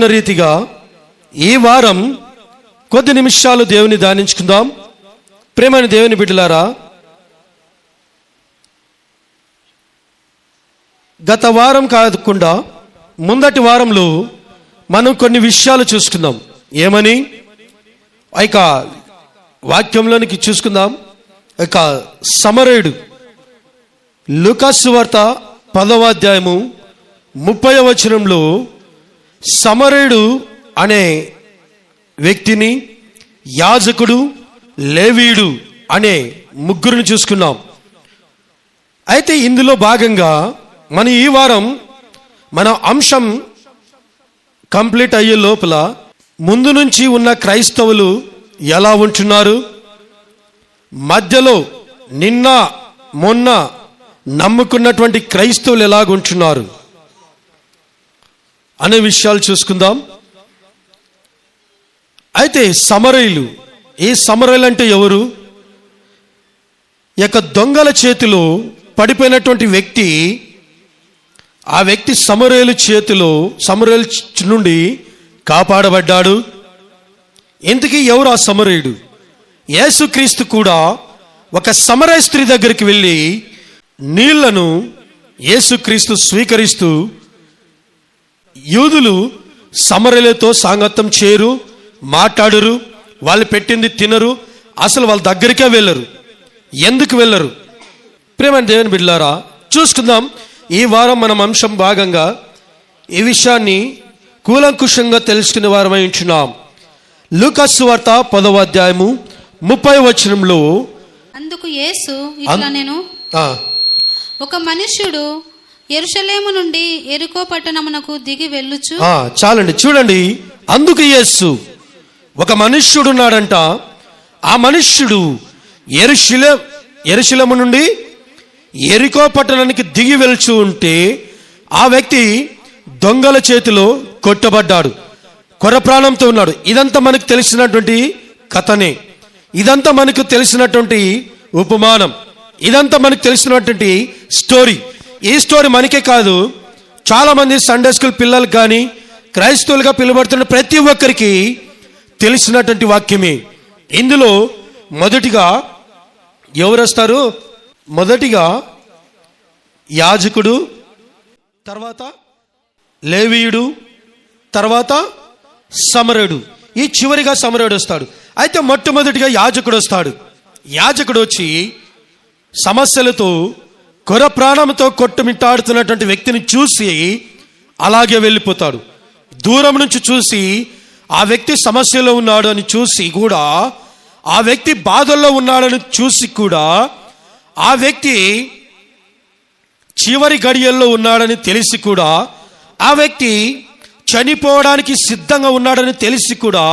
రీతిగా ఈ వారం కొద్ది నిమిషాలు దేవుని ధ్యానించుకుందాం. ప్రేమైన దేవుని బిడ్డలారా, గత వారం కాకుండా ముందటి వారంలో మనం కొన్ని విషయాలు చూసుకుందాం. ఏమని ఇక వాక్యంలోనికి చూసుకుందాం. ఇక సమరయుడు, లూకాసు వార్త 10వ అధ్యాయము 30వ వచనంలో సమరయుడు అనే వ్యక్తిని, యాజకుడు, లేవీయుడు అనే ముగ్గురిని చూసుకున్నాం. అయితే ఇందులో భాగంగా మన ఈ వారం మన అంశం కంప్లీట్ అయ్యే లోపల ముందు నుంచి ఉన్న క్రైస్తవులు ఎలా ఉంటున్నారు, మధ్యలో నిన్న మొన్న నమ్ముకున్నటువంటి క్రైస్తవులు ఎలాగుంటున్నారు అనే విషయాలు చూసుకుందాం. అయితే సమరయులు, ఈ సమరయులు అంటే ఎవరు? యొక్క దొంగల చేతిలో పడిపోయినటువంటి వ్యక్తి, ఆ వ్యక్తి సమరయుల చేతిలో, సమరయుల నుండి కాపాడబడ్డాడు. ఇంతకీ ఎవరు ఆ సమరయుడు? యేసుక్రీస్తు కూడా ఒక సమరయ స్త్రీ దగ్గరికి వెళ్ళి నీళ్లను యేసుక్రీస్తు స్వీకరిస్తూ, యూదులు సమరయులతో సాంగత్యం చేయరు, మాట్లాడరు, వాళ్ళు పెట్టింది తినరు, అసలు వాళ్ళ దగ్గరికే వెళ్ళరు. ఎందుకు వెళ్ళరు? ప్రేమ దేవుని బిడ్డలారా, చూసుకుందాం. ఈ వారం మనం అంశం భాగంగా ఈ విషయాన్ని కూలంకుషంగా తెలుసుకునే వారమై ఉంటున్నాం. లూకాసు వార్త 10వ అధ్యాయము 30వ వచనంలో, అందుకు యేసు ఇట్లా నేను ఒక మనుష్యుడు యెరూషలేము నుండి యెరికో పట్టణమునకు దిగి వెళ్ళుచు. చాలండి, చూడండి. అందుకు యేసు, ఒక మనుష్యుడు ఉన్నాడంట. ఆ మనుష్యుడు యెరూషలేము నుండి యెరికో పట్టణానికి దిగి వెళ్తూ ఉంటే ఆ వ్యక్తి దొంగల చేతిలో కొట్టబడ్డాడు, కొర ప్రాణంతో ఉన్నాడు. ఇదంతా మనకు తెలిసినటువంటి కథనే, ఇదంతా మనకు తెలిసినటువంటి ఉపమానం, ఇదంతా మనకు తెలిసినటువంటి స్టోరీ. ఈ స్టోరీ మనకే కాదు, చాలా మంది సండే స్కూల్ పిల్లలకు కానీ క్రైస్తవులుగా పిలువబడుతున్న ప్రతి ఒక్కరికి తెలిసినటువంటి వాక్యమే. ఇందులో మొదటిగా ఎవరు వస్తారు? మొదటిగా యాజకుడు, తర్వాత లేవీయుడు, తర్వాత సమరయుడు, ఈ చివరిగా సమరయుడు వస్తాడు. అయితే మొట్టమొదటిగా యాజకుడు వస్తాడు. యాజకుడు వచ్చి సమస్యలతో, కొర ప్రాణంతో కొట్టుమిట్టాడుతున్నటువంటి వ్యక్తిని చూసి అలాగే వెళ్ళిపోతాడు. దూరం నుంచి చూసి ఆ వ్యక్తి సమస్యలో ఉన్నాడు అని చూసి కూడా, ఆ వ్యక్తి బాధల్లో ఉన్నాడని చూసి కూడా, ఆ వ్యక్తి చివరి గడియల్లో ఉన్నాడని తెలిసి కూడా, ఆ వ్యక్తి చనిపోవడానికి సిద్ధంగా ఉన్నాడని తెలిసి కూడా,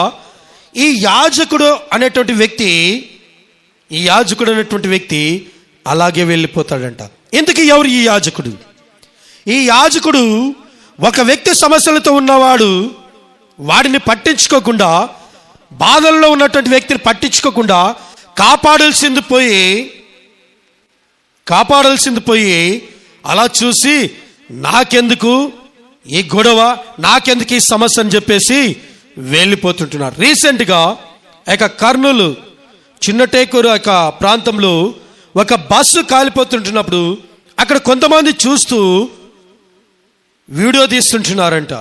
ఈ యాజకుడు అనేటువంటి వ్యక్తి అలాగే వెళ్ళిపోతాడంట. ఇంతకీ ఎవరు ఈ యాజకుడు? ఈ యాజకుడు ఒక వ్యక్తి సమస్యలతో ఉన్నవాడు, వాడిని పట్టించుకోకుండా, బాధల్లో ఉన్నటువంటి వ్యక్తిని పట్టించుకోకుండా కాపాడాల్సింది పోయి అలా చూసి, నాకెందుకు ఈ గొడవ, నాకెందుకు ఈ సమస్య అని చెప్పేసి వెళ్ళిపోతుంటున్నారు. రీసెంట్గా కర్నూలు చిన్నటేకూరు ప్రాంతంలో ఒక బస్సు కాలిపోతుంటున్నప్పుడు అక్కడ కొంతమంది చూస్తూ వీడియో తీస్తుంటున్నారంట,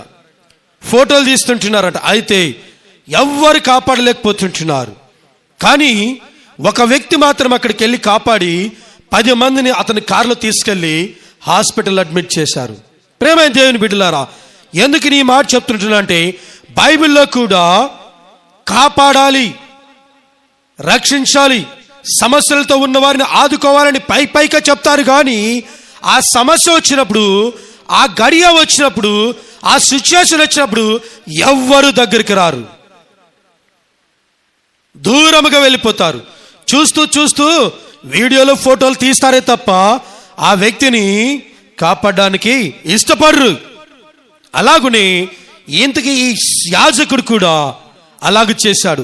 ఫోటోలు తీస్తుంటున్నారంట. అయితే ఎవ్వరు కాపాడలేకపోతుంటున్నారు. కానీ ఒక వ్యక్తి మాత్రం అక్కడికి వెళ్ళి కాపాడి 10 మందిని అతని కారులో తీసుకెళ్ళి హాస్పిటల్ అడ్మిట్ చేశారు. ప్రేమైన దేవుని బిడ్డలారా, ఎందుకు నీ మాట చెప్తుంటున్నా అంటే, బైబిల్లో కూడా కాపాడాలి, రక్షించాలి, సమస్యలతో ఉన్న వారిని ఆదుకోవాలని పైగా చెప్తారు. కానీ ఆ సమస్య వచ్చినప్పుడు, ఆ గడియ వచ్చినప్పుడు, ఆ సిచ్యుయేషన్ వచ్చినప్పుడు ఎవ్వరు దగ్గరికి రారు, దూరముగా వెళ్ళిపోతారు. చూస్తూ వీడియోలో ఫోటోలు తీస్తారే తప్ప ఆ వ్యక్తిని కాపాడడానికి ఇష్టపడరు. అలాగునే ఇంతకీ ఈ యాజకుడు కూడా అలాగ చేశాడు.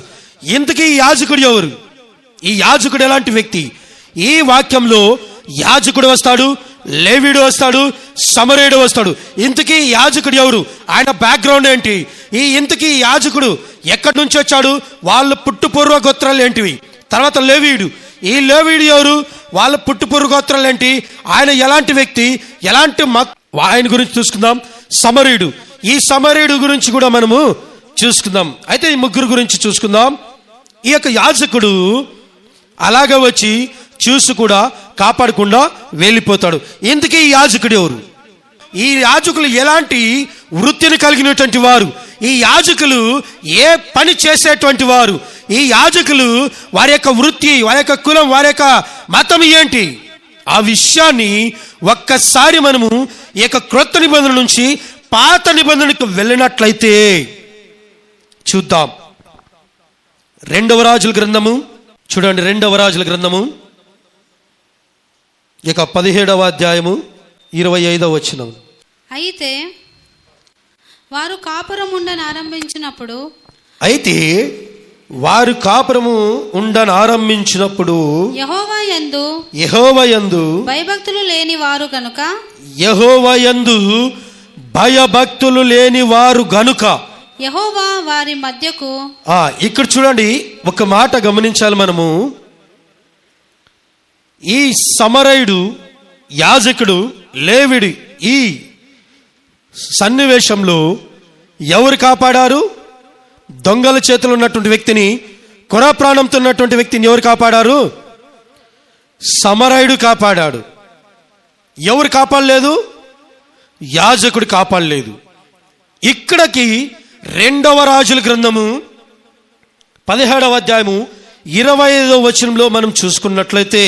ఇంతకీ ఈ యాజకుడు ఎవరు? ఈ యాజకుడు ఎలాంటి వ్యక్తి? ఈ వాక్యంలో యాజకుడు వస్తాడు, లేవీయుడు వస్తాడు, సమరయుడు వస్తాడు. ఇంతకీ యాజకుడు ఎవరు? ఆయన బ్యాక్గ్రౌండ్ ఏంటి? ఇంతకీ యాజకుడు ఎక్కడి నుంచి వచ్చాడు, వాళ్ళ పుట్టుపూర్వ గోత్రాలు ఏంటివి? తర్వాత లేవీయుడు, ఈ లేవీయుడు ఎవరు, వాళ్ళ పుట్టుపూర్వ గోత్రాలు ఏంటి, ఆయన ఎలాంటి వ్యక్తి, ఎలాంటి ఆయన గురించి చూసుకుందాం. సమరీయుడు, ఈ సమరీయుడు గురించి కూడా మనము చూసుకుందాం. అయితే ఈ ముగ్గురు గురించి చూసుకుందాం. ఈ యొక్క యాజకుడు అలాగ వచ్చి చూసి కూడా కాపాడకుండా వెళ్ళిపోతాడు. ఇంతకీ ఈ యాజకుడు ఎవరు? ఈ యాజకులు ఎలాంటి వృత్తిని కలిగినటువంటి వారు? ఈ యాజకులు ఏ పని చేసేటువంటి వారు? ఈ యాజకులు వారి యొక్క వృత్తి, వారి యొక్క కులం, వారి యొక్క మతం ఏంటి? ఆ విషయాన్ని ఒక్కసారి మనము ఈ యొక్క క్రొత్త నిబంధన నుంచి పాత నిబంధనకు వెళ్ళినట్లయితే చూద్దాం. 2వ రాజుల గ్రంథము చూడండి, 2వ రాజుల గ్రంథము ఇక 17వ అధ్యాయము 25వ వచనం. అయితే వారు కాపురం ఉండని ఆరంభించినప్పుడు యెహోవా యందు భయభక్తులు లేని వారు గనుక యెహోవా వారి మధ్యకు. ఇక్కడ చూడండి, ఒక మాట గమనించాలి మనము. ఈ సమరయుడు, యాజకుడు, లేవిడి ఈ సన్నివేశంలో ఎవరు కాపాడారు? దొంగల చేతులు ఉన్నటువంటి వ్యక్తిని, కొర ప్రాణంతో ఉన్నటువంటి వ్యక్తిని ఎవరు కాపాడారు? సమరయుడు కాపాడాడు. ఎవరు కాపాడలేదు? యాజకుడు కాపాడలేదు. ఇక్కడికి 2వ రాజుల గ్రంథము 17వ అధ్యాయము 25వ వచనంలో మనం చూసుకున్నట్లయితే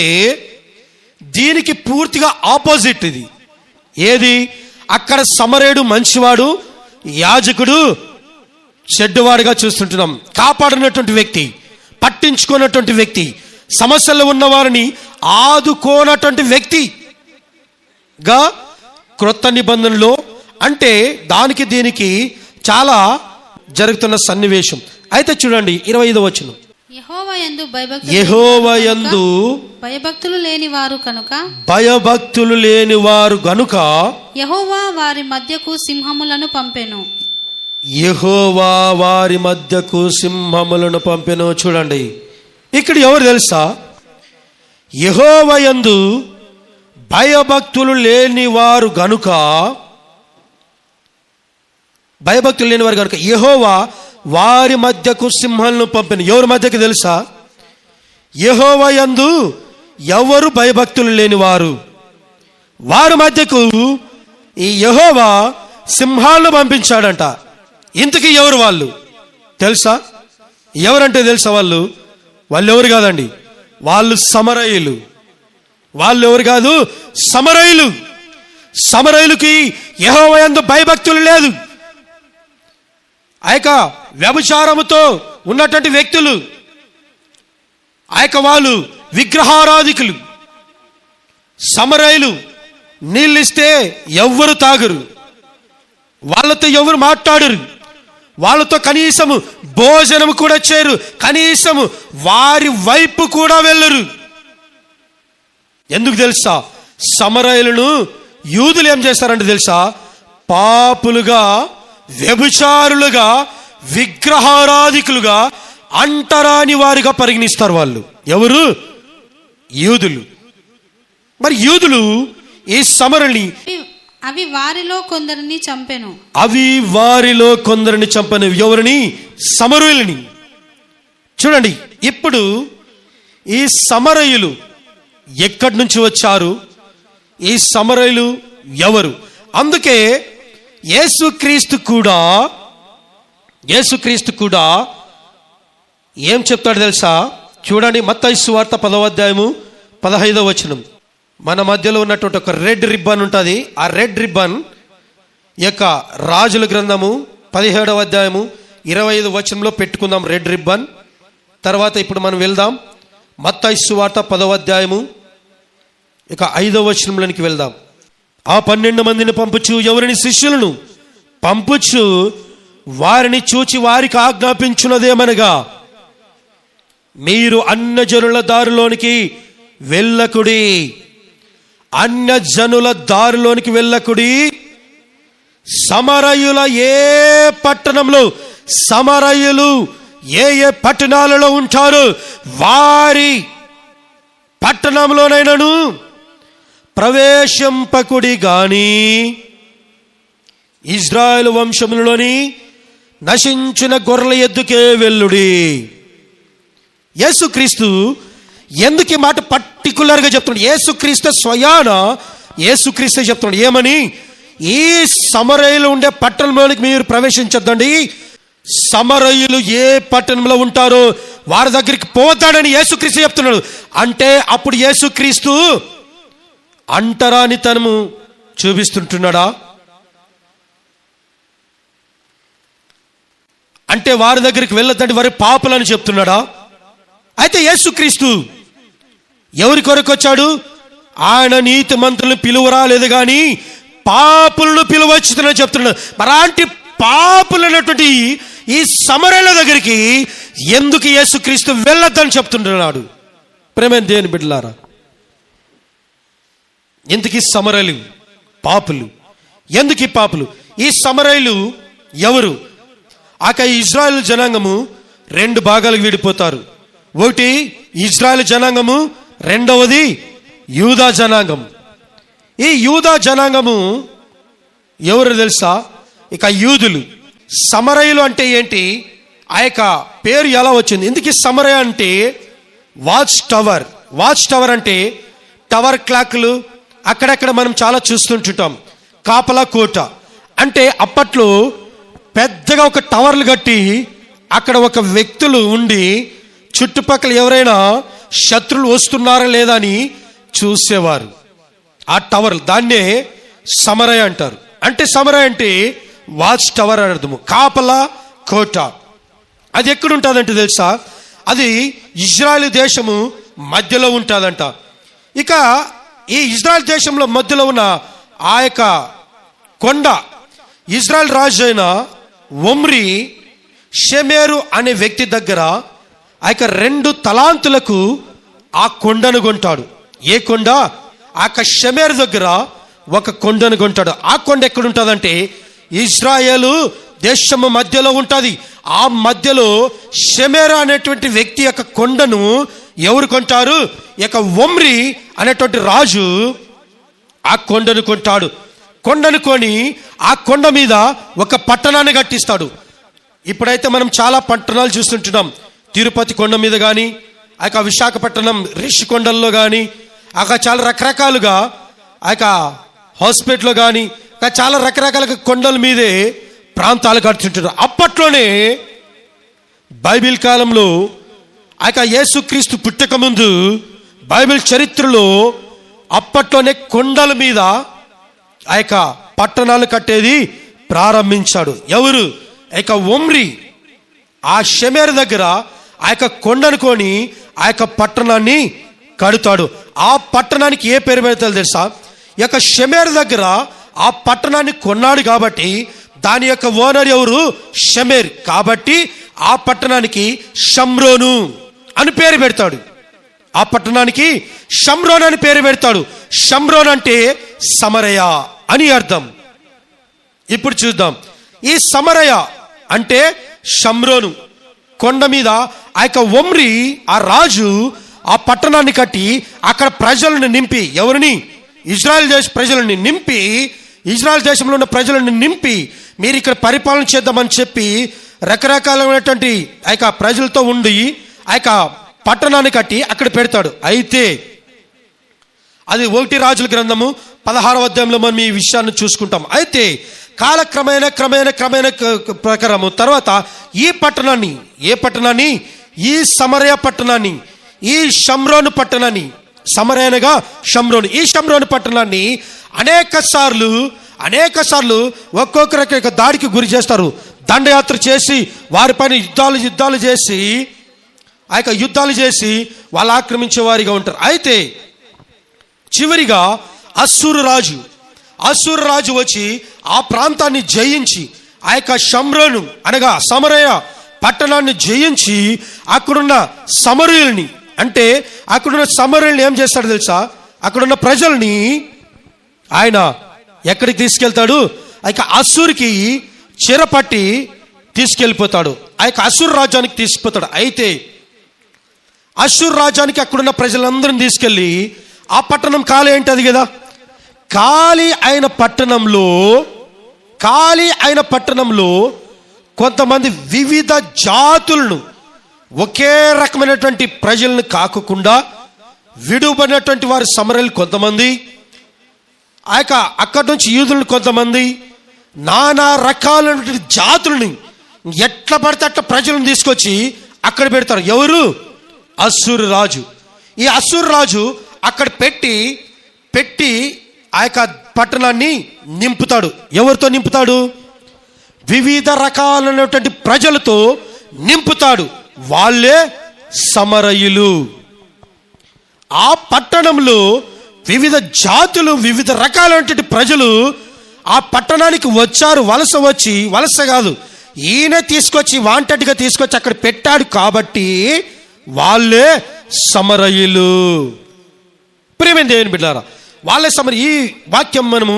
దీనికి పూర్తిగా ఆపోజిట్ ఇది. ఏది? అక్కడ సమరయుడు మంచివాడు, యాజకుడు చెడ్డవాడుగా చూస్తుంటున్నాం. కాపాడినటువంటి వ్యక్తి, పట్టించుకున్నటువంటి వ్యక్తి, సమస్యలు ఉన్న వారిని ఆదుకోనటువంటి వ్యక్తిగా క్రొత్త నిబంధనలో, అంటే దానికి దీనికి చాలా జరుగుతున్న సన్నివేశం. అయితే చూడండి 25వ వచనం. యెహోవా యందు భయభక్తులు లేని వారు గనుక యెహోవా వారి మధ్యకు సింహములను పంపెను. యెహోవా వారి మధ్యకు సింహములను పంపెను. చూడండి, ఇక్కడ ఎవరు తెలుసా? యెహోవా యందు భయభక్తులు లేని వారు గనుక యెహోవా వారి మధ్యకు సింహాలను పంపిన. ఎవరి మధ్యకు తెలుసా? యెహోవా యందు ఎవరు భయభక్తులు లేని వారి మధ్యకు ఈ యెహోవా సింహాలను పంపించాడంట. ఇంతకీ ఎవరు వాళ్ళు తెలుసా? ఎవరంటే తెలుసా? వాళ్ళు ఎవరు కాదండి, వాళ్ళు సమరయులు. వాళ్ళు ఎవరు కాదు, సమరయులు. సమరయులకి యెహోవా యందు భయభక్తులు లేదు. ఆ యొక్క వ్యభిచారముతో ఉన్నటువంటి వ్యక్తులు, ఆ యొక్క వాళ్ళు విగ్రహారాధికులు. సమరయులు నీళ్ళిస్తే ఎవ్వరు తాగరు, వాళ్ళతో ఎవరు మాట్లాడరు, వాళ్ళతో కనీసము భోజనము కూడా చేయరు, కనీసము వారి వైపు కూడా వెళ్ళరు. ఎందుకు తెలుసా? సమరయులను యూదులు ఏం చేస్తారంటే తెలుసా? పాపులుగా, వ్యభిచారులుగా, విగ్రహారాధికులుగా, అంటరాని వారిగా పరిగణిస్తారు. వాళ్ళు ఎవరు? యూదులు. మరి యూదులు ఈ సమరని అవి వారిలో కొందరిని చంపెను. ఎవరిని? సమరయులని. చూడండి, ఇప్పుడు ఈ సమరయులు ఎక్కడి నుంచి వచ్చారు? ఈ సమరయులు ఎవరు? అందుకే యేసుక్రీస్తు కూడా ఏం చెప్తాడు తెలుసా? చూడండి, మత్తయి సువార్త 10వ అధ్యాయము 15వ వచనం. మన మధ్యలో ఉన్నటువంటి ఒక రెడ్ రిబ్బన్ ఉంటుంది. ఆ రెడ్ రిబ్బన్ యొక్క రాజుల గ్రంథము 17వ అధ్యాయము 25వ వచనంలో పెట్టుకుందాం రెడ్ రిబ్బన్. తర్వాత ఇప్పుడు మనం వెళ్దాం మత్తయి సువార్త 10వ అధ్యాయము ఇక 5వ వచనంలోనికి వెళ్దాం. ఆ 12 మందిని పంపుచు, ఎవరిని? శిష్యులను పంపుచు, వారిని చూచి వారికి ఆజ్ఞాపించున్నదేమనగా, మీరు అన్యజనుల దారిలోనికి వెళ్ళకుడి. అన్యజనుల దారిలోనికి వెళ్ళకుడి, సమరయుల ఏ పట్టణంలో, సమరయులు ఏ ఏ పట్టణాలలో ఉంటారో వారి పట్టణంలోనైనను ప్రవేశింపకుడి గాని ఇజ్రాయేలు వంశములోని నశించిన గొర్రెల ఎద్దుకే వెళ్ళుడి. యేసుక్రీస్తు ఎందుకు ఈ మాట పర్టికులర్గా చెప్తున్నాడు? యేసుక్రీస్తు స్వయాన యేసుక్రీస్తు చెప్తున్నాడు ఏమని? ఈ సమరయులు ఉండే పట్టణంలోనికి మీరు ప్రవేశించొద్దండి, సమరయులు ఏ పట్టణంలో ఉంటారో వారి దగ్గరికి పోతాడని యేసుక్రీస్తు చెప్తున్నాడు. అంటే అప్పుడు యేసుక్రీస్తు అంటరానితనము చూపిస్తుంటున్నాడా? అంటే వారి దగ్గరికి వెళ్ళొద్దంటే వారి పాపులని చెప్తున్నాడా? అయితే యేసుక్రీస్తు ఎవరి కొరకు వచ్చాడు? ఆయన నీతి మంత్రులను పిలువరాలేదు కానీ పాపులను పిలువచ్చుదని చెప్తున్నాడు. మరాంటి పాపులైనటువంటి ఈ సమరయుల దగ్గరికి ఎందుకు యేసుక్రీస్తు వెళ్ళొద్దని చెప్తుంటున్నాడు? ప్రేమైన దేవుని బిడ్డలారా, ఎందుకు ఈ సమరయులు పాపులు? ఎందుకు ఈ పాపులు? ఈ సమరయులు ఎవరు? ఇజ్రాయేల్ జనాంగము రెండు భాగాలకు విడిపోతారు. ఒకటి ఇజ్రాయేల్ జనాంగము, రెండవది యూదా జనాంగం. ఈ యూదా జనాంగము ఎవరు తెలుసా? ఇక యూదులు. సమరయులు అంటే ఏంటి? ఆ యొక్క పేరు ఎలా వచ్చింది? ఎందుకు సమరయ అంటే వాచ్ టవర్. వాచ్ టవర్ అంటే టవర్ క్లాక్లు అక్కడక్కడ మనం చాలా చూస్తుంటాం. కాపలా కోట అంటే అప్పట్లో పెద్దగా ఒక టవర్లు కట్టి అక్కడ ఒక వ్యక్తులు ఉండి చుట్టుపక్కల ఎవరైనా శత్రువులు వస్తున్నారా లేదా అని చూసేవారు. ఆ టవర్ దాన్నే సమరయ అంటారు. అంటే సమరయ అంటే వాచ్ టవర్ అని అర్థము, కాపలా కోట. అది ఎక్కడ ఉంటుందంటే తెలుసా? అది ఇజ్రాయెల్ దేశము మధ్యలో ఉంటుందంట. ఇక ఈ ఇజ్రాయెల్ దేశంలో మధ్యలో ఉన్న ఆ యొక్క కొండ, ఇజ్రాయెల్ రాజు అయిన ఒమ్రి షెమెరు అనే వ్యక్తి దగ్గర ఆ యొక్క 2 తలాంతులకు ఆ కొండను కొంటాడు. ఏ కొండ? ఆ యొక్క షెమెరు దగ్గర ఒక కొండను కొంటాడు. ఆ కొండ ఎక్కడ ఉంటుందంటే ఇజ్రాయేలు దేశము మధ్యలో ఉంటుంది. ఆ మధ్యలో షెమెరు అనేటువంటి వ్యక్తి యొక్క కొండను ఎవరు కొంటారు? ఈ యొక్క ఒమ్రి అనేటువంటి రాజు ఆ కొండను కొంటాడు. కొండను కొని ఆ కొండ మీద ఒక పట్టణాన్ని కట్టిస్తాడు. ఇప్పుడైతే మనం చాలా పట్టణాలు చూస్తుంటున్నాం. తిరుపతి కొండ మీద కానీ, ఆ యొక్క విశాఖపట్నం రిషికొండల్లో కానీ, అక్కడ చాలా రకరకాలుగా ఆ యొక్క హాస్పిటల్లో కానీ చాలా రకరకాల కొండల మీదే ప్రాంతాలు కడుతుంటారు. అప్పట్లోనే బైబిల్ కాలంలో ఆ యొక్క యేసుక్రీస్తు పుట్టక ముందు బైబిల్ చరిత్రలో అప్పట్లోనే కొండల మీద ఆ యొక్క పట్టణాలు కట్టేది ప్రారంభించాడు. ఎవరు? ఆ యొక్క ఒమ్రి ఆ షెమెరు దగ్గర ఆ యొక్క కొండను కొని ఆ యొక్క పట్టణాన్ని కడతాడు. ఆ పట్టణానికి ఏ పేరు పెడతారు తెలుసా? ఈ యొక్క షెమెరు దగ్గర ఆ పట్టణాన్ని కొన్నాడు కాబట్టి దాని యొక్క ఓనర్ ఎవరు? షెమెర్. కాబట్టి ఆ పట్టణానికి షమ్రోను అని పేరు పెడతాడు. ఆ పట్టణానికి షమ్రోన్ అని పేరు పెడతాడు. షమ్రోన్ అంటే సమరయ అని అర్థం. ఇప్పుడు చూద్దాం. ఈ సమరయ అంటే షమ్రోను కొండ మీద ఆ యొక్క ఒమ్రి ఆ రాజు ఆ పట్టణాన్ని కట్టి అక్కడ ప్రజలను నింపి, ఎవరిని? ఇజ్రాయెల్ దేశ ప్రజలని నింపి, ఇజ్రాయెల్ దేశంలో ఉన్న ప్రజలను నింపి మీరు ఇక్కడ పరిపాలన చేద్దామని చెప్పి రకరకాలైనటువంటి ఆ యొక్క ప్రజలతో ఉండి ఆ యొక్క పట్టణాన్ని కట్టి అక్కడ పెడతాడు. అయితే అది 1 రాజుల గ్రంథము 16వ అధ్యాయంలో మనం ఈ విషయాన్ని చూసుకుంటాం. అయితే కాలక్రమేణ ప్రకారము తర్వాత ఈ పట్టణాన్ని, ఏ పట్టణాన్ని? ఈ సమరయ పట్టణాన్ని, ఈ షమ్రోను పట్టణాన్ని, సమరయనగా షమ్రోను, ఈ షమ్రోను పట్టణాన్ని అనేక సార్లు ఒక్కొక్కరికి దాడికి గురి చేస్తారు. దండయాత్ర చేసి వారిపైన యుద్ధాలు చేసి ఆ యొక్క యుద్ధాలు చేసి వాళ్ళు ఆక్రమించే వారిగా ఉంటారు. అయితే చివరిగా అస్సూరు రాజు వచ్చి ఆ ప్రాంతాన్ని జయించి ఆ యొక్క షమ్రోను అనగా సమరయ పట్టణాన్ని జయించి అక్కడున్న సమరయుల్ని, అంటే అక్కడున్న సమరయుల్ని ఏం చేస్తాడు తెలుసా? అక్కడున్న ప్రజల్ని ఆయన ఎక్కడికి తీసుకెళ్తాడు? ఆ యొక్క అస్సూరుకి చెరపట్టి తీసుకెళ్ళిపోతాడు. ఆ యొక్క అస్సూరు రాజ్యానికి తీసుకుపోతాడు. అయితే అస్సూరు రాజ్యానికి అక్కడున్న ప్రజలందరిని తీసుకెళ్ళి ఆ పట్టణం ఖాళీ ఏంటది కదా, ఖాళీ అయిన పట్టణంలో కొంతమంది వివిధ జాతులను, ఒకే రకమైనటువంటి ప్రజలను కాకుండా విడుబడినటువంటి వారి సమరలు కొంతమంది, ఆ యొక్క అక్కడి నుంచి యూదులను కొంతమంది, నానా రకాలైనటువంటి జాతులని ఎట్లా పడితే అట్లా ప్రజలను తీసుకొచ్చి అక్కడ పెడతారు. ఎవరు? అస్సూరు రాజు. ఈ అస్సూరు రాజు అక్కడ పెట్టి ఆ యొక్క పట్టణాన్ని నింపుతాడు. ఎవరితో నింపుతాడు? వివిధ రకాలైనటువంటి ప్రజలతో నింపుతాడు. వాళ్ళే సమరయులు. ఆ పట్టణంలో వివిధ జాతులు, వివిధ రకాలైనటువంటి ప్రజలు ఆ పట్టణానికి వచ్చారు. వలస కాదు, ఈయన తీసుకొచ్చి వాంటెడ్గా తీసుకొచ్చి అక్కడ పెట్టాడు కాబట్టి వాళ్ళే సమరయులు. ప్రియమైన దేవుని బిడ్డలారా, వాళ్ళే ఈ వాక్యం మనము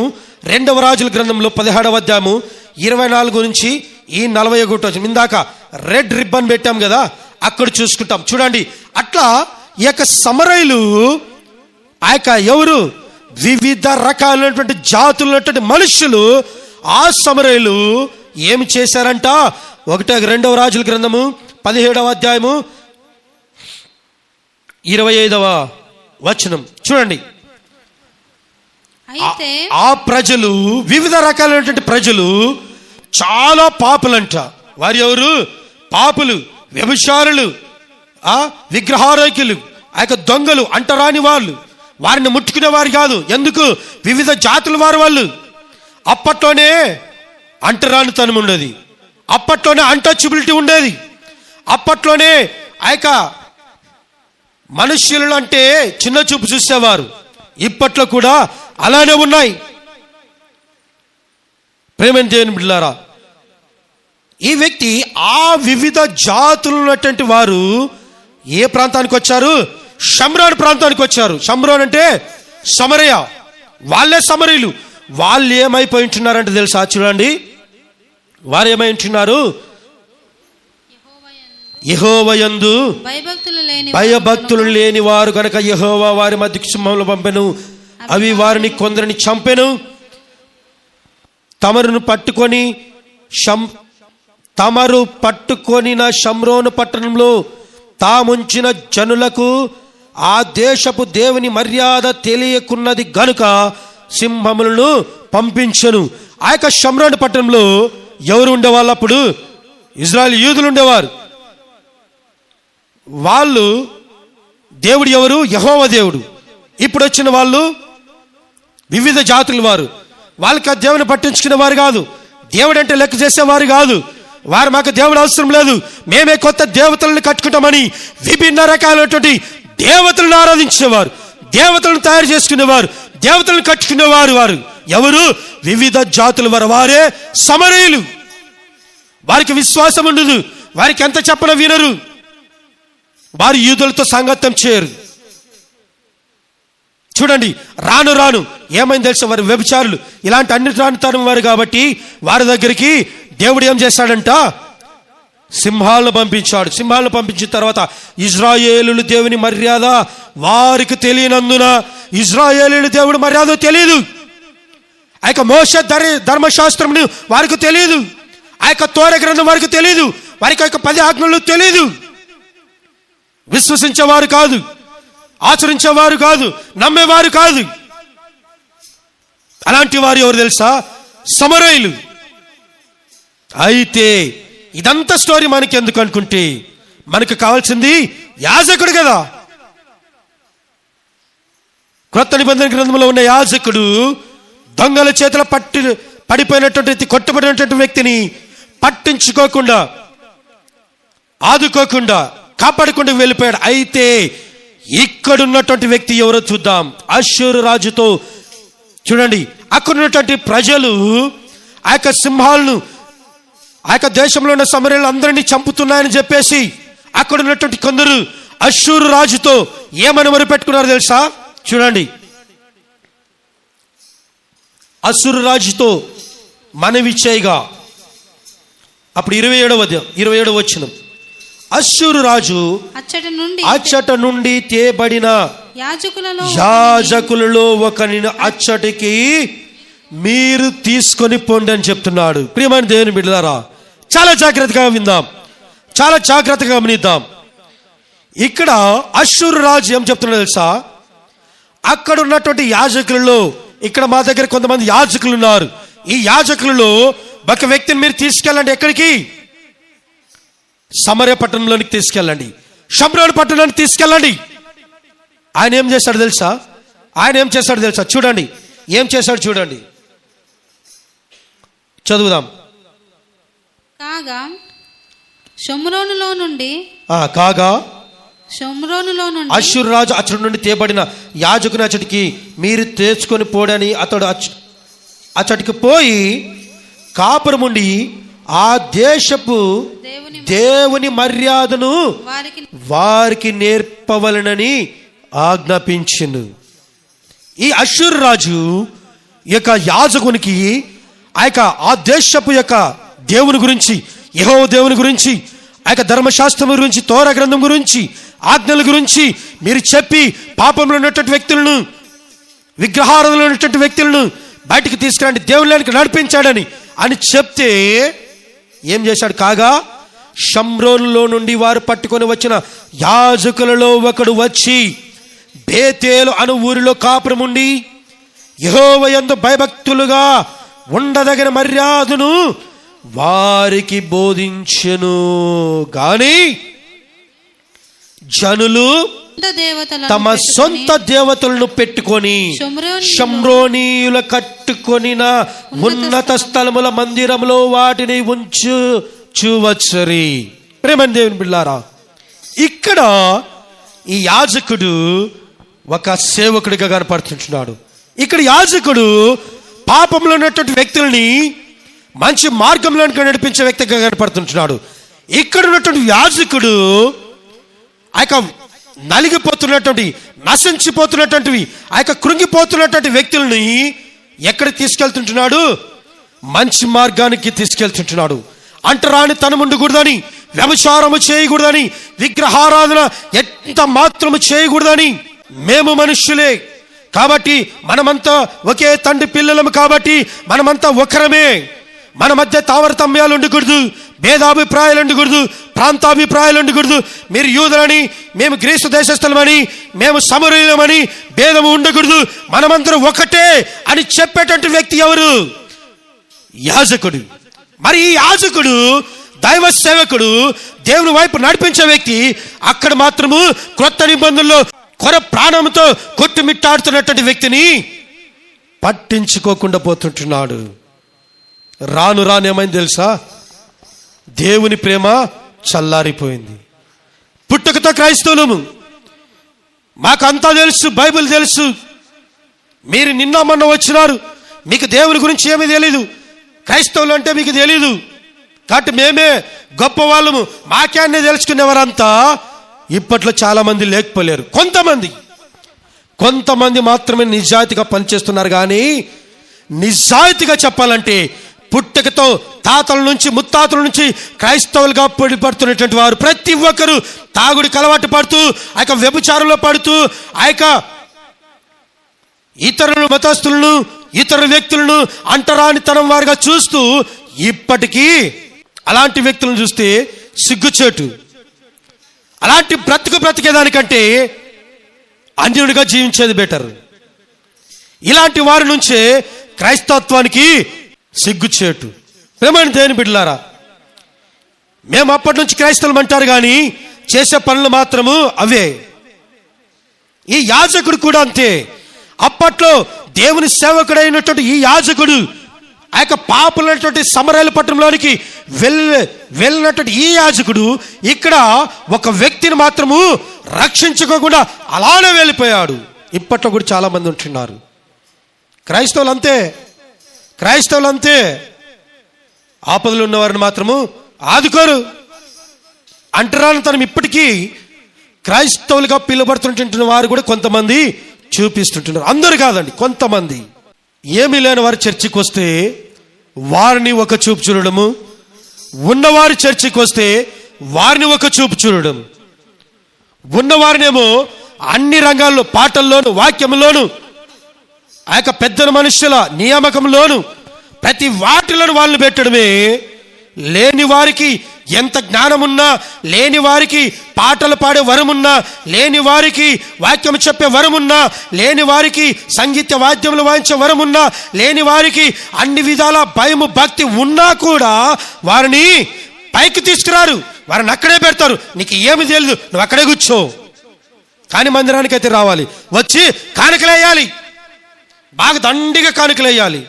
2వ రాజుల గ్రంథంలో 17వ అధ్యాయము 24 నుంచి ఈ 41 ఇందాక రెడ్ రిబ్బన్ పెట్టాం కదా, అక్కడ చూసుకుంటాం. చూడండి, అట్లా ఈ యొక్క సమరయులు ఆ యొక్క ఎవరు? వివిధ రకాలైనటువంటి జాతులైనటువంటి మనుషులు. ఆ సమరయులు ఏమి చేశారంట? 2వ రాజుల గ్రంథము 17వ అధ్యాయము 25వ వచనం చూడండి. అయితే ఆ ప్రజలు, వివిధ రకాలైనటువంటి ప్రజలు చాలా పాపులంట. వారు ఎవరు? పాపులు, వ్యభిచారులు, విగ్రహారోగ్యులు, ఆ యొక్క దొంగలు, అంటరాని వాళ్ళు. వారిని ముట్టుకునే వారు కాదు. ఎందుకు? వివిధ జాతుల వాళ్ళు. అప్పట్లోనే అంటరానితనం ఉండేది, అప్పట్లోనే అన్టచబిలిటీ ఉండేది, అప్పట్లోనే ఆ యొక్క మనుష్యులు అంటే చిన్న చూపు చూసేవారు. ఇప్పట్లో కూడా అలానే ఉన్నాయి. ప్రేమ దేవుని బిడ్డలారా, ఈ వ్యక్తి ఆ వివిధ జాతులు ఉన్నటువంటి వారు ఏ ప్రాంతానికి వచ్చారు? షమ్రోన్ ప్రాంతానికి వచ్చారు. షమ్రోన్ అంటే సమరయ. వాళ్ళే సమరయులు. వాళ్ళు ఏమైపోయి ఉంటున్నారంటే తెలుసా? చూడండి, వారు ఏమై ఉంటున్నారు? యెహోవాయందు భయభక్తులు లేని వారు గనక యెహోవా వారి మధ్యకు సింహములు పంపెను. అవి వారిని కొందరిని చంపెను. తమరు పట్టుకొనిన షమ్రోను పట్టణంలో తాముంచిన జనులకు ఆ దేశపు దేవుని మర్యాద తెలియకున్నది గనుక సింహములను పంపించెను. ఆ యొక్క షమ్రోను పట్టణంలో ఎవరు ఉండేవాళ్ళు? అప్పుడు ఇజ్రాయేల్ యూదులు ఉండేవారు. వాళ్ళు దేవుడు ఎవరు? యెహోవా దేవుడు. ఇప్పుడు వచ్చిన వాళ్ళు వివిధ జాతుల వారు. వాళ్ళకి ఆ దేవుని పట్టించుకునే వారు కాదు, దేవుడు అంటే లెక్క చేసేవారు కాదు. వారు మాకు దేవుడు అవసరం లేదు, మేమే కొత్త దేవతలను కట్టుకుంటామని విభిన్న రకాలైనటువంటి దేవతలను ఆరాధించేవారు, దేవతలను తయారు చేసుకునేవారు, దేవతలను కట్టుకునేవారు. వారు ఎవరు? వివిధ జాతుల వారు. వారే సమరయులు. వారికి విశ్వాసం ఉండదు, వారికి ఎంత చెప్పినా వినరు, వారు యూదులతో సాంగత్యం చేయరు. చూడండి, రాను ఏమైంది తెలుసా? వారు వ్యభిచారులు, ఇలాంటి అన్ని రానితనం వారు కాబట్టి వారి దగ్గరికి దేవుడు ఏం చేశాడంట? సింహాలను పంపించాడు. సింహాలను పంపించిన తర్వాత ఇజ్రాయేలులు దేవుని మర్యాద వారికి తెలియనందున, ఇజ్రాయేలులు దేవుడి మర్యాద తెలియదు, ఆ యొక్క మోషే ధర్మశాస్త్రం వారికి తెలియదు, ఆ యొక్క తోర గ్రంథం వారికి తెలియదు, వారికి యొక్క 10 ఆజ్ఞలు తెలియదు. విశ్వసించేవారు కాదు, ఆచరించేవారు కాదు, నమ్మేవారు కాదు. అలాంటి వారు ఎవరు తెలుసా? సమరయులు. అయితే ఇదంతా స్టోరీ మనకి ఎందుకు అనుకుంటే, మనకు కావాల్సింది యాజకుడు కదా. క్రొత్త నిబంధన గ్రంథంలో ఉన్న యాజకుడు దొంగల చేతిలో పడిపోయినటువంటి, కొట్టబడినటువంటి వ్యక్తిని పట్టించుకోకుండా, ఆదుకోకుండా, కాపాడకుండా వెళ్ళిపోయాడు. అయితే ఇక్కడున్నటువంటి వ్యక్తి ఎవరో చూద్దాం. అష్షూరు రాజుతో చూడండి, అక్కడ ఉన్నటువంటి ప్రజలు ఆ యొక్క సింహాలను, ఆ యొక్క దేశంలో ఉన్న సమరయులు అందరినీ చంపుతున్నాయని చెప్పేసి అక్కడ ఉన్నటువంటి కొందరు అష్షూరు రాజుతో ఏమని మొరపెట్టుకున్నారు తెలుసా? చూడండి, అష్షూరు రాజుతో మనవి చేయగా, అప్పుడు 27వ వచనం, అష్షూరు రాజు అచ్చట నుండి తేబడిన యాజకులలో ఒకరిని అచ్చటికి మీరు తీసుకొని పోండి అని చెప్తున్నాడు. ప్రియమైన దేవుని బిడ్డలారా, చాలా జాగ్రత్తగా విందాం, చాలా జాగ్రత్తగా గమనిద్దాం. ఇక్కడ అష్షూరు రాజు ఏం చెప్తున్నాడు తెలుసా? అక్కడ ఉన్నటువంటి యాజకులలో, ఇక్కడ మా దగ్గర కొంతమంది యాజకులు ఉన్నారు, ఈ యాజకులలో ఒక వ్యక్తిని మీరు తీసుకెళ్ళండి. ఎక్కడికి? సమరయ పట్టణంలోనికి తీసుకెళ్ళండి, షమ్రోను పట్టణానికి తీసుకెళ్ళండి. ఆయన ఏం చేశాడు తెలుసా? చూడండి ఏం చేశాడు, చూడండి, చదువుదాం. కాగా షమ్రోనులో నుండి అష్షూరు రాజు అచ్చటి నుండి తేబడిన యాజకుని అచ్చటికి మీరు తెచ్చుకొని పోడని అతడు అచ్చటికి పోయి కాపురముండి ఆ దేశపు దేవుని మర్యాదను వారికి నేర్పవలనని ఆజ్ఞాపించును. ఈ అష్షూరు రాజు యొక్క యాజకునికి ఆ దేశపు యొక్క దేవుని గురించి, యెహోవా దేవుని గురించి, ఆ యొక్క ధర్మశాస్త్రం గురించి, తోరా గ్రంథం గురించి, ఆజ్ఞల గురించి మీరు చెప్పి పాపంలో ఉన్నటువంటి వ్యక్తులను, విగ్రహారాధనలో ఉన్నటువంటి వ్యక్తులను బయటికి తీసుకురండి, దేవుళ్ళకి నడిపించాడని అని చెప్తే ఏం చేశాడు? కాగా షమ్రోనులో నుండి వారు పట్టుకొని వచ్చిన యాజకులలో ఒకడు వచ్చి బేతేలు అను ఊరిలో కాపురముండి యెహోవా యందు భయభక్తులుగా ఉండదగిన మర్యాదను వారికి బోధించెను. గాని జనులు తమ సొంత దేవతలను పెట్టుకొని షమ్రోనీయుల కట్టుకొనిన ఉన్నత స్థలముల మందిరములో వాటిని ఉంచువచ్చరి. ప్రేమ దేవుని బిడ్డలారా, ఇక్కడ ఈ యాజకుడు ఒక సేవకుడిగా కనపడుతుంటున్నాడు. ఇక్కడ యాజకుడు పాపంలో ఉన్నటువంటి వ్యక్తుల్ని మంచి మార్గంలో నడిపించే వ్యక్తిగా కనపడుతుంటున్నాడు. ఇక్కడ ఉన్నటువంటి యాజకుడు ఆ యొక్క నలిగిపోతున్నటువంటి, నశించిపోతున్నటువంటివి, ఆ యొక్క కృంగిపోతున్నటువంటి వ్యక్తుల్ని ఎక్కడికి తీసుకెళ్తుంటున్నాడు? మంచి మార్గానికి తీసుకెళ్తుంటున్నాడు. అంటరాని తనం ఉండకూడదని, వ్యభిచారము చేయకూడదని, విగ్రహారాధన ఎంత మాత్రము చేయకూడదని, మేము మనుష్యులే కాబట్టి మనమంతా ఒకే తండ్రి పిల్లలము కాబట్టి మనమంతా ఒకరమే, మన మధ్య తావరతమ్యాలు ఉండకూడదు, భేదాభిప్రాయాలు ఉండకూడదు, ప్రాంతాభిప్రాయాలు ఉండకూడదు, మీరు యూదులని, మేము గ్రీసు దేశస్థులమని, మేము సమరయులమని భేదము ఉండకూడదు, మనమందరం ఒకటే అని చెప్పేటువంటి వ్యక్తి ఎవరు? యాజకుడు. మరి ఈ యాజకుడు, దైవ సేవకుడు, దేవుని వైపు నడిపించే వ్యక్తి అక్కడ మాత్రము క్రొత్త నిబంధనలో కొర ప్రాణంతో కొట్టుమిట్టాడుతున్నటువంటి వ్యక్తిని పట్టించుకోకుండా పోతుంటున్నాడు. రాను ఏమైంది తెలుసా? దేవుని ప్రేమ చల్లారిపోయింది. పుట్టుకతో క్రైస్తవులము, మాకంతా తెలుసు, బైబిల్ తెలుసు, మీరు నిన్న మొన్న వచ్చినారు, మీకు దేవుని గురించి ఏమీ తెలీదు, క్రైస్తవులు అంటే మీకు తెలీదు కాబట్టి మేమే గొప్ప వాళ్ళము, మాకే అన్నీ తెలుసుకునేవారంతా ఇప్పట్లో చాలా మంది లేకపోలేరు. కొంతమంది మాత్రమే నిజాయితీగా పనిచేస్తున్నారు. కానీ నిజాయితీగా చెప్పాలంటే పుట్టుకతో తాతల నుంచి ముత్తాతల నుంచి క్రైస్తవులుగా పడుతున్నటువంటి వారు ప్రతి ఒక్కరు తాగుడికి అలవాటు పడుతూ, ఆ యొక్క వ్యభిచారంలో పడుతూ, ఆ యొక్క ఇతరుల మతస్థులను, ఇతర వ్యక్తులను అంటరానితనం వారిగా చూస్తూ, ఇప్పటికీ అలాంటి వ్యక్తులను చూస్తే సిగ్గుచేటు. అలాంటి బ్రతికేదానికంటే అన్యుడిగా జీవించేది బెటర్. ఇలాంటి వారి నుంచే క్రైస్తవత్వానికి సిగ్గుచేటు. ప్రేమైన దేవుని బిడ్డలారా, మేము అప్పటి నుంచి క్రైస్తవులు అంటారు కానీ చేసే పనులు మాత్రము అవే. ఈ యాజకుడు కూడా అంతే. అప్పట్లో దేవుని సేవకుడైనటువంటి ఈ యాజకుడు ఆ యొక్క పాపులైనటువంటి సమరయ పట్టణంలోనికి వెళ్ళినటువంటి ఈ యాజకుడు ఇక్కడ ఒక వ్యక్తిని మాత్రము రక్షించుకోకుండా అలానే వెళ్ళిపోయాడు. ఇప్పట్లో కూడా చాలా మంది ఉంటున్నారు. క్రైస్తవులు అంతే. ఆపదలు ఉన్నవారిని మాత్రము ఆదుకోరు. అంటరానితనం ఇప్పటికీ క్రైస్తవులుగా పిలువబడుతుంటున్న వారు కూడా కొంతమంది చూపిస్తుంటున్నారు. అందరు కాదండి, కొంతమంది. ఏమీ లేని వారు చర్చికి వస్తే వారిని ఒక చూపు చూడడము, ఉన్నవారి చర్చికి వస్తే వారిని ఒక చూపు చూడడం. ఉన్నవారినేమో అన్ని రంగాల్లో, పాటల్లోను, వాక్యంలోను, ఆ యొక్క పెద్ద మనుషుల నియామకంలోను, ప్రతి వాటిలోను వాళ్ళని పెట్టడమే. లేని వారికి ఎంత జ్ఞానమున్నా, లేని వారికి పాటలు పాడే వరమున్నా, లేని వారికి వాక్యం చెప్పే వరమున్నా, లేని వారికి సంగీత వాద్యములు వాయించే వరమున్నా, లేని వారికి అన్ని విధాల భయము భక్తి ఉన్నా కూడా వారిని పైకి తీసుకురారు. వారిని అక్కడే పెడతారు. నీకు ఏమి తెలియదు, నువ్వు అక్కడే కూర్చో. కానీ మందిరానికి అయితే రావాలి, వచ్చి కానుకలేయాలి, బాగా దండిగా కానుకలేయాలి.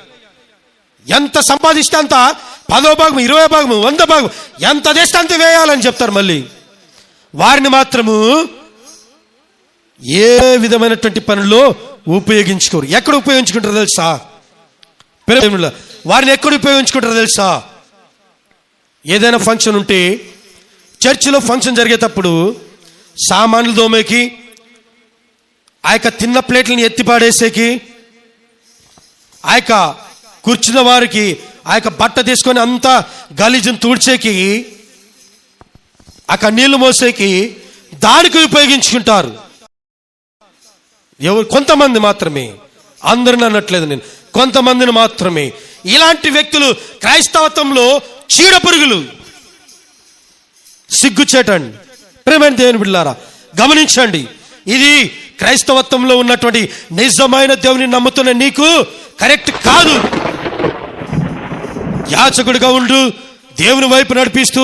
ఎంత సంపాదిస్తే అంత, 10వ భాగం, 20వ భాగం, 100వ భాగం, ఎంత తెస్తే అంత వేయాలని చెప్తారు. మళ్ళీ వారిని మాత్రము ఏ విధమైనటువంటి పనుల్లో ఉపయోగించుకోరు. ఎక్కడ ఉపయోగించుకుంటారో తెలుసా? వారిని ఎక్కడ ఉపయోగించుకుంటారో తెలుసా? ఏదైనా ఫంక్షన్ ఉంటే, చర్చిలో ఫంక్షన్ జరిగేటప్పుడు సామాన్లు దోమేకి, ఆ యొక్క తిన్న ప్లేట్లను ఎత్తిపాడేసేకి, ఆ యొక్క కూర్చున్న వారికి ఆ యొక్క బట్ట తీసుకొని అంతా గలీజును తుడిచేకి, ఆ నీళ్లు మోసేకి, దానికి ఉపయోగించుకుంటారు. ఎవరు? కొంతమంది మాత్రమే. అందరిని అనట్లేదు నేను, కొంతమందిని మాత్రమే. ఇలాంటి వ్యక్తులు క్రైస్తవత్వంలో చీడ పురుగులు. సిగ్గుచేటండి. ప్రేమైన దేవుని బిడ్డలారా, గమనించండి. ఇది క్రైస్తవత్వంలో ఉన్నటువంటి నిజమైన దేవుని నమ్ముతున్న నీకు కరెక్ట్ కాదు. యాచకుడిగా ఉండు, దేవుని వైపు నడిపిస్తూ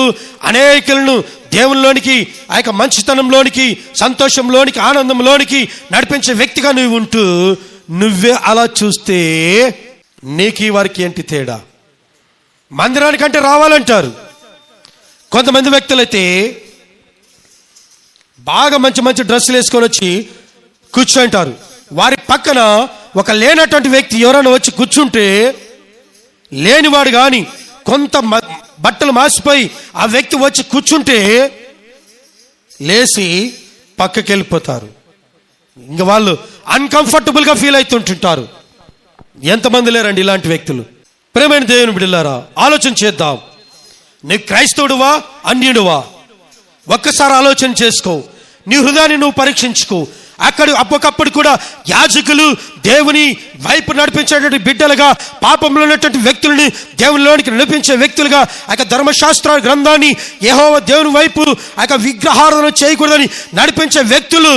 అనేకులను దేవునిలోనికి, ఆ యొక్క మంచితనంలోనికి, సంతోషంలోనికి, ఆనందంలోనికి నడిపించే వ్యక్తిగా నువ్వు ఉంటూ నువ్వే అలా చూస్తే నీకు వారికి ఏంటి తేడా? మందిరానికంటే రావాలంటారు. కొంతమంది వ్యక్తులైతే బాగా మంచి మంచి డ్రెస్సులు వేసుకొని వచ్చి కూర్చుంటారు. వారి పక్కన ఒక లేనటువంటి వ్యక్తి ఎవరైనా వచ్చి కూర్చుంటే, లేనివాడు కానీ కొంత బట్టలు మాసిపోయి ఆ వ్యక్తి వచ్చి కూర్చుంటే లేచి పక్కకి వెళ్ళిపోతారు. ఇంకా వాళ్ళు అన్కంఫర్టబుల్గా ఫీల్ అవుతుంటుంటారు. ఎంతమంది లేరండి ఇలాంటి వ్యక్తులు? ప్రేమైన దేవుని బిడ్డలారా, ఆలోచన చేద్దాం. నీవు క్రైస్తవుడువా, అన్యుడువా? ఒక్కసారి ఆలోచన చేసుకో. నీ హృదయాన్ని నువ్వు పరీక్షించుకో. అప్పటికప్పుడు కూడా యాజకులు దేవుని వైపు నడిపించేటువంటి బిడ్డలుగా, పాపంలో ఉన్నటువంటి వ్యక్తులని దేవునిలోనికి నడిపించే వ్యక్తులుగా, ఆ ధర్మశాస్త్ర గ్రంథాన్ని, యెహోవా దేవుని వైపు ఆ విగ్రహారాధన చేయకూడదని నడిపించే వ్యక్తులు,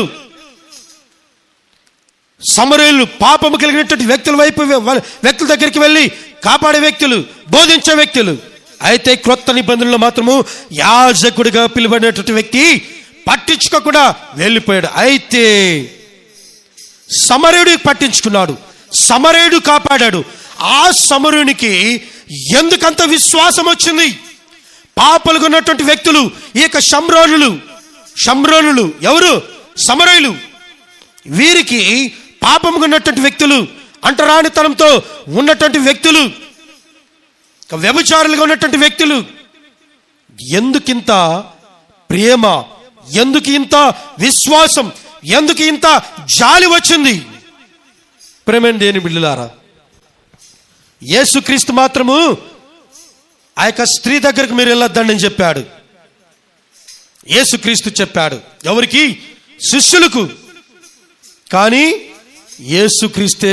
సమరయులు, పాపము కలిగినటువంటి వ్యక్తుల వైపు వ్యక్తుల దగ్గరికి వెళ్ళి కాపాడే వ్యక్తులు, బోధించే వ్యక్తులు. అయితే క్రొత్త నిబంధనలో మాత్రము యాజకుడిగా పిలువబడినటువంటి వ్యక్తి పట్టించుకోకుండా వెళ్ళిపోయాడు. అయితే సమరయుడు పట్టించుకున్నాడు, సమరయుడు కాపాడాడు. ఆ సమరయునికి ఎందుకంత విశ్వాసం వచ్చింది? పాపలుగా ఉన్నటువంటి వ్యక్తులు, ఈ యొక్క షమ్రోనులు ఎవరు? సమరయులు. వీరికి పాపముగా ఉన్నటువంటి వ్యక్తులు, అంటరానితనంతో ఉన్నటువంటి వ్యక్తులు, వ్యభిచారులుగా ఉన్నటువంటి వ్యక్తులు, ఎందుకింత ప్రేమ, ఎందుకు ఇంత విశ్వాసం, ఎందుకు ఇంత జాలి వచ్చింది? ప్రేమైన దేవుని బిడ్డలారా, యేసుక్రీస్తు మాత్రము ఆ యొక్క స్త్రీ దగ్గరకు మీరు వెళ్ళొద్దండి చెప్పాడు. యేసుక్రీస్తు చెప్పాడు ఎవరికి? శిష్యులకు. కానీ యేసుక్రీస్తే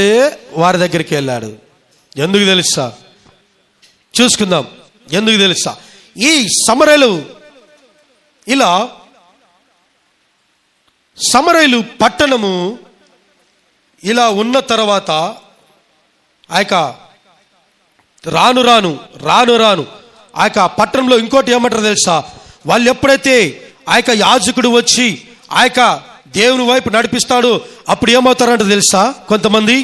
వారి దగ్గరికి వెళ్ళాడు. ఎందుకు తెలుసా? చూసుకుందాం. ఎందుకు తెలుసా? ఈ సమరయులు, ఇలా సమరయులు పట్టణము ఇలా ఉన్న తర్వాత ఆ యొక్క రాను రాను ఆ యొక్క పట్టణంలో ఇంకోటి ఏమంటారు తెలుసా? వాళ్ళు ఎప్పుడైతే ఆ యొక్క యాజకుడు వచ్చి ఆ యొక్క దేవుని వైపు నడిపిస్తాడు, అప్పుడు ఏమవుతారంటే తెలుసా? కొంతమంది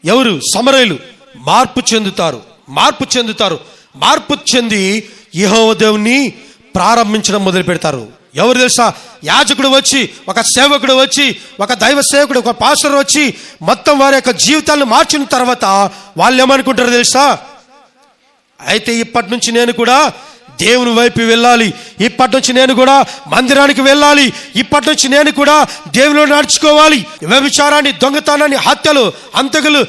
ఎవరు? సమరయులు మార్పు చెంది యెహోవా దేవుని ప్రారంభించడం మొదలు పెడతారు. ఎవరు తెలుసా? యాజకుడు వచ్చి, ఒక సేవకుడు వచ్చి, ఒక దైవ సేవకుడు, ఒక పాస్టర్ వచ్చి మొత్తం వారి యొక్క జీవితాలను మార్చిన తర్వాత వాళ్ళు ఏమనుకుంటారు తెలుసా? అయితే ఇప్పటి నుంచి నేను కూడా దేవుని వైపు వెళ్ళాలి, ఇప్పటి నుంచి నేను కూడా మందిరానికి వెళ్ళాలి, ఇప్పటి నుంచి నేను కూడా దేవునిలో నడుచుకోవాలి. వ్యభిచారాన్ని, దొంగతనాన్ని, హత్యలు, హంతకులు,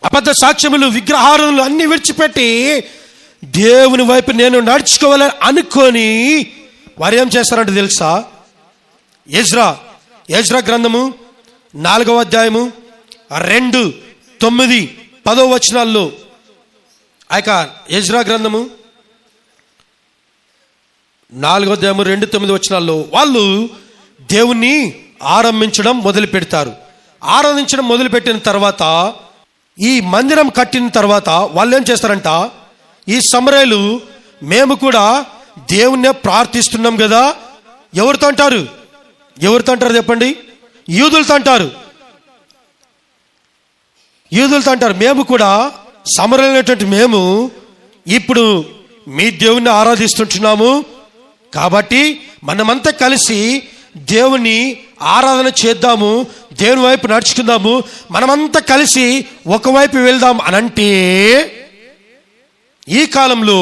అబద్ధ సాక్ష్యములు, విగ్రహారాధనలు అన్ని విడిచిపెట్టి దేవుని వైపు నేను నడుచుకోవాలని అనుకొని వారు ఏం చేస్తారంటే తెలుసా? ఎజ్రా గ్రంథము 4వ అధ్యాయము 2, 9, 10 వచనాల్లో, ఆ యొక్క ఎజ్రా గ్రంథము 4వ అధ్యాయము 2, 9 వచనాల్లో వాళ్ళు దేవుణ్ణి ఆరంభించడం మొదలు పెడతారు. ఆరాధించడం మొదలుపెట్టిన తర్వాత, ఈ మందిరం కట్టిన తర్వాత వాళ్ళు ఏం చేస్తారంట, ఈ సమరయులు మేము కూడా దేవుణ్ణే ప్రార్థిస్తున్నాం కదా. ఎవరితో అంటారు చెప్పండి? యూదులతో అంటారు. మేము కూడా సమరయులైనటువంటి మేము ఇప్పుడు మీ దేవుణ్ణి ఆరాధిస్తుంటున్నాము, కాబట్టి మనమంతా కలిసి దేవుని ఆరాధన చేద్దాము, దేవుని వైపు నడుచుకుందాము, మనమంతా కలిసి ఒకవైపు వెళ్దాం అనంటే, ఈ కాలంలో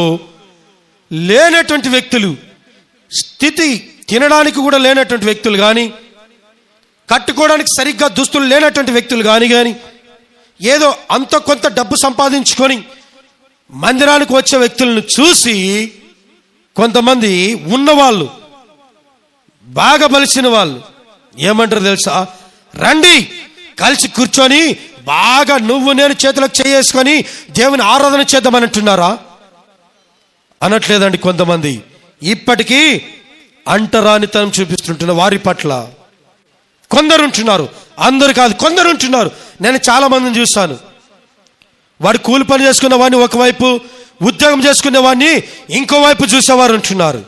లేనటువంటి వ్యక్తులు, స్థితి తినడానికి కూడా లేనటువంటి వ్యక్తులు కానీ, కట్టుకోవడానికి సరిగ్గా దుస్తులు లేనటువంటి వ్యక్తులు కానీ ఏదో అంత కొంత డబ్బు సంపాదించుకొని మందిరానికి వచ్చే వ్యక్తులను చూసి కొంతమంది ఉన్నవాళ్ళు, బాగా బలిసిన వాళ్ళు ఏమంటారు తెలుసా? రండి కలిసి కూర్చొని బాగా నువ్వు నేను చేతులకు చేసుకొని దేవుని ఆరాధన చేద్దామని అంటున్నారా? అనట్లేదండి. కొంతమంది ఇప్పటికీ అంటరానితనం చూపిస్తుంటున్న వారి పట్ల కొందరు ఉంటున్నారు, అందరు కాదు, కొందరు ఉంటున్నారు. నేను చాలా మందిని చూస్తాను. వాడు కూలి పని చేసుకున్న వాడిని ఒకవైపు, ఉద్యోగం చేసుకునే వాడిని ఇంకోవైపు చూసేవారు ఉంటున్నారు.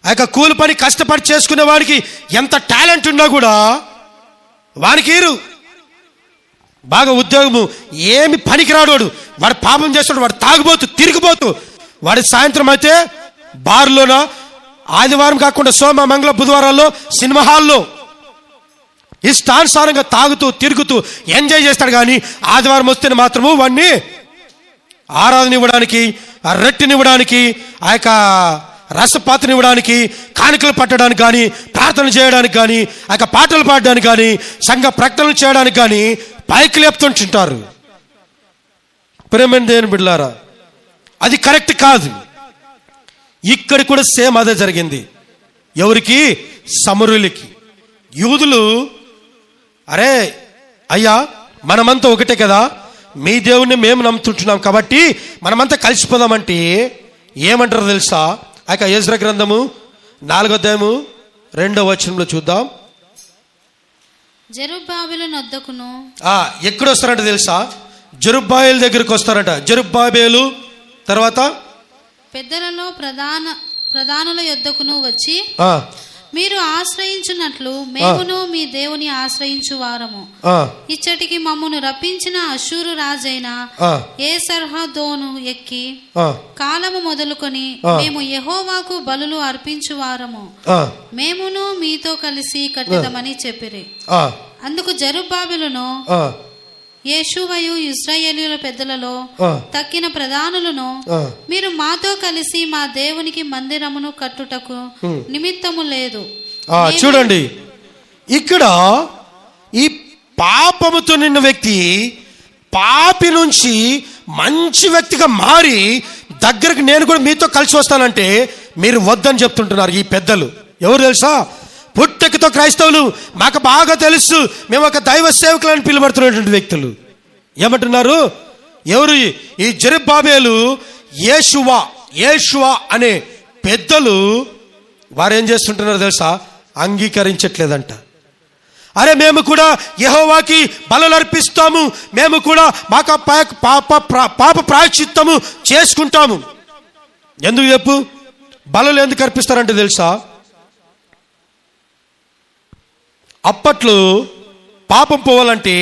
ఆ యొక్క కూలి పని కష్టపడి చేసుకునే వాడికి ఎంత టాలెంట్ ఉన్నా కూడా వానికి బాగా ఉద్యోగము ఏమి పనికిరాడు వాడు పాపం చేస్తాడు, వాడు తాగుబోతు, తిరిగిపోతూ, వాడి సాయంత్రం అయితే బార్లోన, ఆదివారం కాకుండా సోమ, మంగళ, బుధవారాల్లో సినిమా హాల్లో ఇష్టానుసారంగా తాగుతూ తిరుగుతూ ఎంజాయ్ చేస్తాడు. కానీ ఆదివారం వస్తే మాత్రము వాడిని ఆరాధన ఇవ్వడానికి, ఆ రొట్టెనివ్వడానికి, ఆ యొక్క రసపాత్రనివ్వడానికి, కానుకలు పట్టడానికి కానీ, ప్రార్థన చేయడానికి కానీ, ఆ యొక్క పాటలు పాడడానికి కానీ, సంఘ ప్రకటనలు చేయడానికి కానీ పైకి లేపుతుంటారు. ప్రేమ దేవుని బిడ్డలారా, అది కరెక్ట్ కాదు. ఇక్కడ కూడా సేమ్ అదే జరిగింది. ఎవరికి? సమరులకి. యూదులు, అరే అయ్యా మనమంతా ఒకటే కదా, మీ దేవుణ్ణి మేము నమ్ముతుంటున్నాం కాబట్టి మనమంతా కలిసిపోదామంటే ఏమంటారు తెలుసా? ఆ యొక్క ఎజ్రా గ్రంథము 4వ అధ్యాయము 2వ వచనంలో చూద్దాం. జెరుబ్బాబెలు నొద్దకును, ఎక్కడ వస్తారంట తెలుసా? జెరుబ్బాబెలు దగ్గరికి వస్తారంట. జెరుబ్బాబెలు తర్వాత పెద్దలలో ప్రధానుల యొద్దకును వచ్చి, మీరు ఆశ్రయించున్నట్లు మేమును మీ దేవుని ఆశ్రయించు వారము. ఇచ్చటికి మమ్మను రప్పించిన అష్షూరు రాజైన ఏసర్హద్దోను ఎక్కి కాలము మొదలుకొని మేము యెహోవాకు బలులు అర్పించు వారము, మేమును మీతో కలిసి కట్టెదమని చెప్పిరి. అందుకు జెరుబ్బాబెలును యేషూవయు ఇశ్రాయేలీయుల పెద్దలలో తక్కిన ప్రధానులను, మీరు మాతో కలిసి మా దేవునికి మందిరమును కట్టుటకు నిమిత్తము లేదు. చూడండి, ఇక్కడ ఈ పాపముతో నిన్న వ్యక్తి పాపి నుంచి మంచి వ్యక్తిగా మారి దగ్గరకు నేను కూడా మీతో కలిసి వస్తానంటే మీరు వద్దని చెప్తుంటున్నారు ఈ పెద్దలు. ఎవరు తెలుసా? పుట్టకతో క్రైస్తవులు, మాకు బాగా తెలుసు, మేము ఒక దైవ సేవకులను పిలువడుతున్నటువంటి వ్యక్తులు. ఏమంటున్నారు? ఎవరు? ఈ జెరుబ్బాబెలు, యేషువా అనే పెద్దలు. వారు ఏం చేస్తుంటున్నారు తెలుసా? అంగీకరించట్లేదంట. అరే మేము కూడా యెహోవాకి బలులు అర్పిస్తాము, మేము కూడా మాకు పాప ప్రాయశ్చిత్తము చేసుకుంటాము. ఎందుకు చెప్పు? బలులు ఎందుకు అర్పిస్తారంటే తెలుసా? అప్పట్లో పాపం పోవాలంటే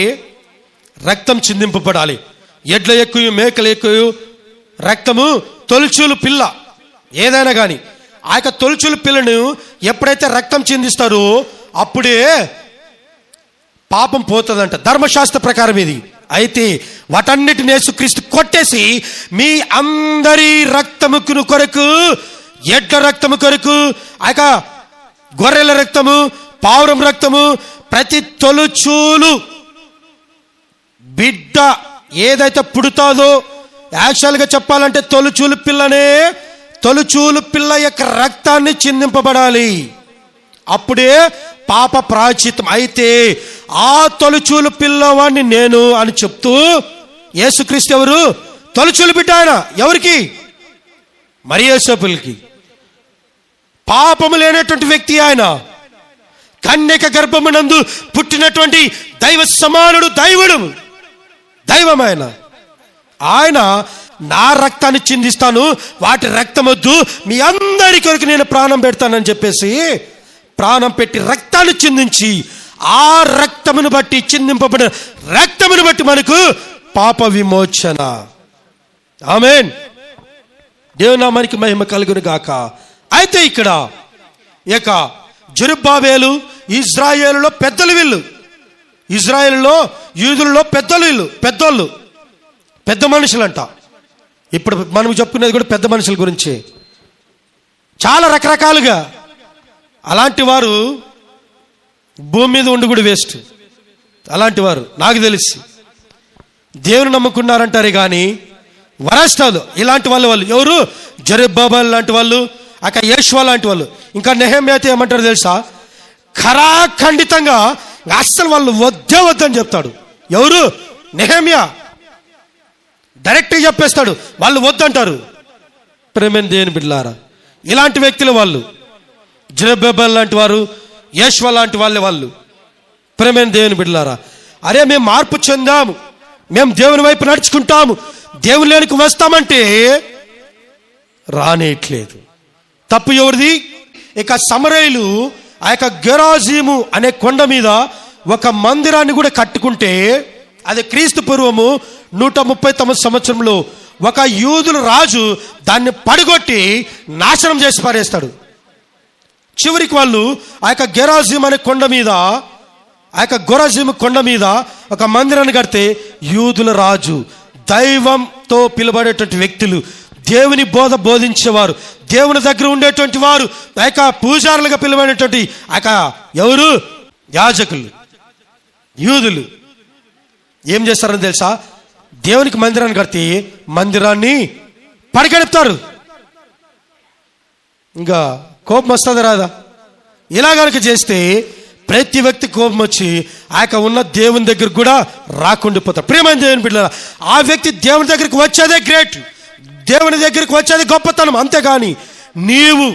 రక్తం చిందింపబడాలి. ఎడ్ల ఎక్కువ, మేకలు ఎక్కువ, రక్తము, తొలిచూలు పిల్ల ఏదైనా కానీ ఆ యొక్క తొలిచూలు పిల్లను ఎప్పుడైతే రక్తం చిందిస్తారో అప్పుడే పాపం పోతుందంట ధర్మశాస్త్ర ప్రకారం ఇది. అయితే వాటన్నిటిని యేసుక్రీస్తు కొట్టేసి మీ అందరి రక్తము కొరకు, ఎడ్ల రక్తము కొరకు, ఆ యొక్క గొర్రెల రక్తము, పావురం రక్తము, ప్రతి తొలిచూలు బిడ్డ ఏదైతే పుడతాదో, యాక్చువల్గా చెప్పాలంటే తొలిచూలు పిల్ల యొక్క రక్తాన్ని చిందింపబడాలి. అప్పుడే పాప ప్రాయశ్చిత్తం. అయితే ఆ తొలిచూలు పిల్లవాడిని నేను అని చెప్తూ, యేసుక్రీస్తు ఎవరు? తొలిచూలు బిడ్డ. ఆయన ఎవరికి? మరి యోసేపులకి. పాపము లేనటువంటి వ్యక్తి ఆయన. కన్యక గర్భమునందు పుట్టినటువంటి దైవ సమానుడు, దైవం ఆయన నా రక్తాన్ని చిందిస్తాను, వాటి రక్తం వద్దు, మీ అందరి కొరకు నేను ప్రాణం పెడతానని చెప్పేసి ప్రాణం పెట్టి రక్తాన్ని చిందించి, ఆ రక్తమును బట్టి, చిందింపబడిన రక్తమును బట్టి మనకు పాప విమోచన. ఆమేన్. దేవుని నామానికి మహిమ కలుగును గాక. అయితే ఇక్కడ ఇక జెరుబ్బాబెలు, ఇజ్రాయేలులో పెద్దలు వీళ్ళు. ఇజ్రాయేలులో యూదులలో పెద్దలు వీళ్ళు, పెద్ద మనుషులంట. ఇప్పుడు మనం చెప్పుకునేది కూడా పెద్ద మనుషుల గురించి. చాలా రకరకాలుగా అలాంటి వారు భూమి మీద ఉండి కూడా వేస్ట్. అలాంటి వారు నాకు తెలిసి దేవుని నమ్ముకున్నారంటారే కానీ వరస్టాలు ఇలాంటి వాళ్ళు ఎవరు? జెరుబ్బాబెలు లాంటి వాళ్ళు, అక్కడ యేషువ లాంటి వాళ్ళు, ఇంకా నెహెమ్యా అయితే ఏమంటారు తెలుసా? ఖరాఖండితంగా అస్సలు వాళ్ళు వద్దని చెప్తాడు. ఎవరు? నెహెమ్యా డైరెక్ట్గా చెప్పేస్తాడు, వాళ్ళు వద్దంటారు. ప్రేమైన దేవుని బిడ్డలారా, ఇలాంటి వ్యక్తులు వాళ్ళు. జెరుబ్బాబెలు లాంటి వారు, యేషువ లాంటి వాళ్ళు. ప్రేమైన దేవుని బిడ్డలారా, అరే మేము మార్పు చెందాము, మేము దేవుని వైపు నడుచుకుంటాము, దేవునిలోనికి వస్తామంటే రానేయట్లేదు. తప్పు ఎవరిది? ఇక సమరయులు ఆ యొక్క గెరాజీము అనే కొండ మీద ఒక మందిరాన్ని కూడా కట్టుకుంటే, అది క్రీస్తు పూర్వము 139 సంవత్సరంలో ఒక యూదుల రాజు దాన్ని పడగొట్టి నాశనం చేసి పారేస్తాడు. చివరికి వాళ్ళు ఆ యొక్క గెరాజీము అనే కొండ మీద, ఆ యొక్క గొరాజీము కొండ మీద ఒక మందిరాన్ని కడితే, యూదుల రాజు, దైవంతో పిలువబడేటువంటి వ్యక్తులు, దేవుని బోధించేవారు, దేవుని దగ్గర ఉండేటువంటి వారు, ఆ యొక్క పూజారులుగా పిలువబడేటువంటి ఆ యొక్క ఎవరు? యాజకులు, యూదులు ఏం చేస్తారని తెలుసా? దేవునికి మందిరాన్ని కడితే మందిరాన్ని పడగడుపుతారు. ఇంకా కోపం వస్తుంది రాదా? ఇలా కనుక చేస్తే ప్రతి వ్యక్తి కోపం వచ్చి ఆ యొక్క ఉన్న దేవుని దగ్గర కూడా రాకుండా పోతారు. ప్రియమైన దేవుని బిడ్డలారా, ఆ వ్యక్తి దేవుని దగ్గరికి వచ్చేదే గ్రేట్, దేవుని దగ్గరికి వచ్చేది గొప్పతనం. అంతేగాని నీవు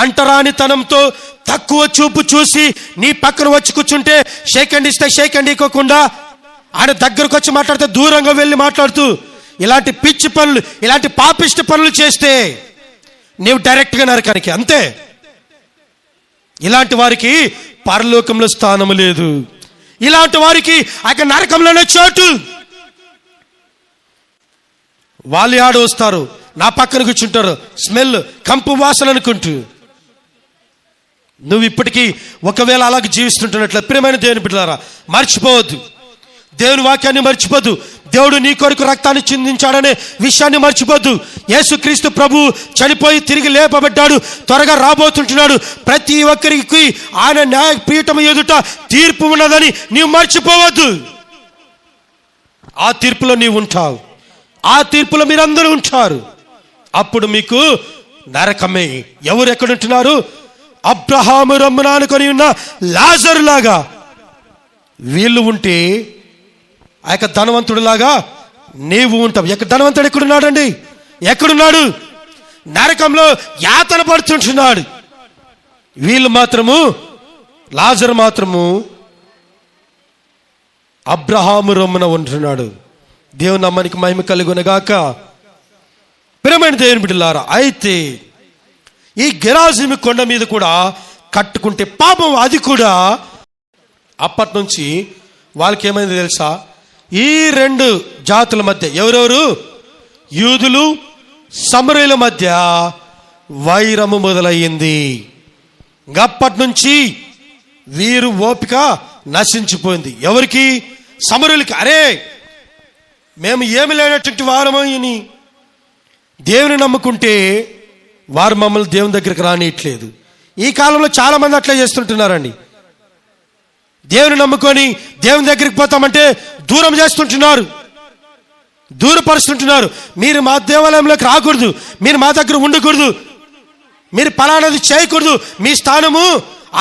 అంటరానితనంతో తక్కువ చూపు చూసి నీ పక్కన వచ్చి కూర్చుంటే షేక్ హ్యాండ్ ఇస్తే షేక్ హ్యాండ్ ఇవ్వకుండా, ఆయన దగ్గరకు వచ్చి మాట్లాడితే దూరంగా వెళ్ళి మాట్లాడుతూ ఇలాంటి పిచ్చి పనులు, ఇలాంటి పాపిష్టి పనులు చేస్తే నీవు డైరెక్ట్గా నరకానికి. అంతే. ఇలాంటి వారికి పరలోకంలో స్థానము లేదు. ఇలాంటి వారికి ఆ నరకంలోనే చోటు. వాళ్ళు ఆడ వస్తారు, నా పక్కన కూర్చుంటారు, స్మెల్, కంపు వాసన అనుకుంటూ. నువ్వు ఇప్పటికీ ఒకవేళ అలాగే జీవిస్తుంటున్నట్లు ప్రియమైన దేవుని బిడ్డలారా, మర్చిపోవద్దు. దేవుని వాక్యాన్ని మర్చిపోద్దు. దేవుడు నీ కొరకు రక్తాన్ని చిందించాడనే విషయాన్ని మర్చిపోద్దు. యేసుక్రీస్తు ప్రభు చనిపోయి తిరిగి లేపబడ్డాడు, త్వరగా రాబోతుంటున్నాడు. ప్రతి ఒక్కరికి ఆయన న్యాయ పీఠం ఎదుట తీర్పు ఉన్నదని నీవు మర్చిపోవద్దు. ఆ తీర్పులో నీవు ఉంటావు, ఆ తీర్పులో మీరందరూ ఉంటారు. అప్పుడు మీకు నరకమే. ఎవరు ఎక్కడుంటున్నారు? అబ్రహాము రొమ్మున ఆనుకొని ఉన్న లాజరు లాగా వీళ్ళు ఉంటే, ఆ యొక్క ధనవంతుడిలాగా నీవు ఉంటావు. ధనవంతుడు ఎక్కడున్నాడండి? ఎక్కడున్నాడు? నరకంలో యాతన పడుతుంటున్నాడు. వీళ్ళు మాత్రము, లాజరు మాత్రము అబ్రహాము రొమ్మున ఉంటున్నాడు. దేవుని నామానికి మహిమ కలుగునగాక. ప్రియమైన దేవుని బిడ్డలారా, అయితే ఈ గెరాజీము కొండ మీద కూడా కట్టుకుంటే పాపం. అది కూడా అప్పటి నుంచి వాళ్ళకి ఏమైంది తెలుసా? ఈ రెండు జాతుల మధ్య, ఎవరెవరు? యూదులు సమరయుల మధ్య వైరము మొదలయ్యింది. అప్పటి నుంచి వీరు ఓపిక నశించిపోయింది. ఎవరికి? సమరయులకి. అరే మేము ఏమి లేనటువంటి వారమో అని దేవుని నమ్ముకుంటే వారు మమ్మల్ని దేవుని దగ్గరికి రానియట్లేదు. ఈ కాలంలో చాలా మంది అట్లా చేస్తుంటున్నారండి. దేవుని నమ్ముకొని దేవుని దగ్గరికి పోతామంటే దూరం చేస్తుంటున్నారు, దూరపరుస్తుంటున్నారు. మీరు మా దేవాలయంలోకి రాకూడదు, మీరు మా దగ్గర ఉండకూడదు, మీరు పలానాది చేయకూడదు, మీ స్థానము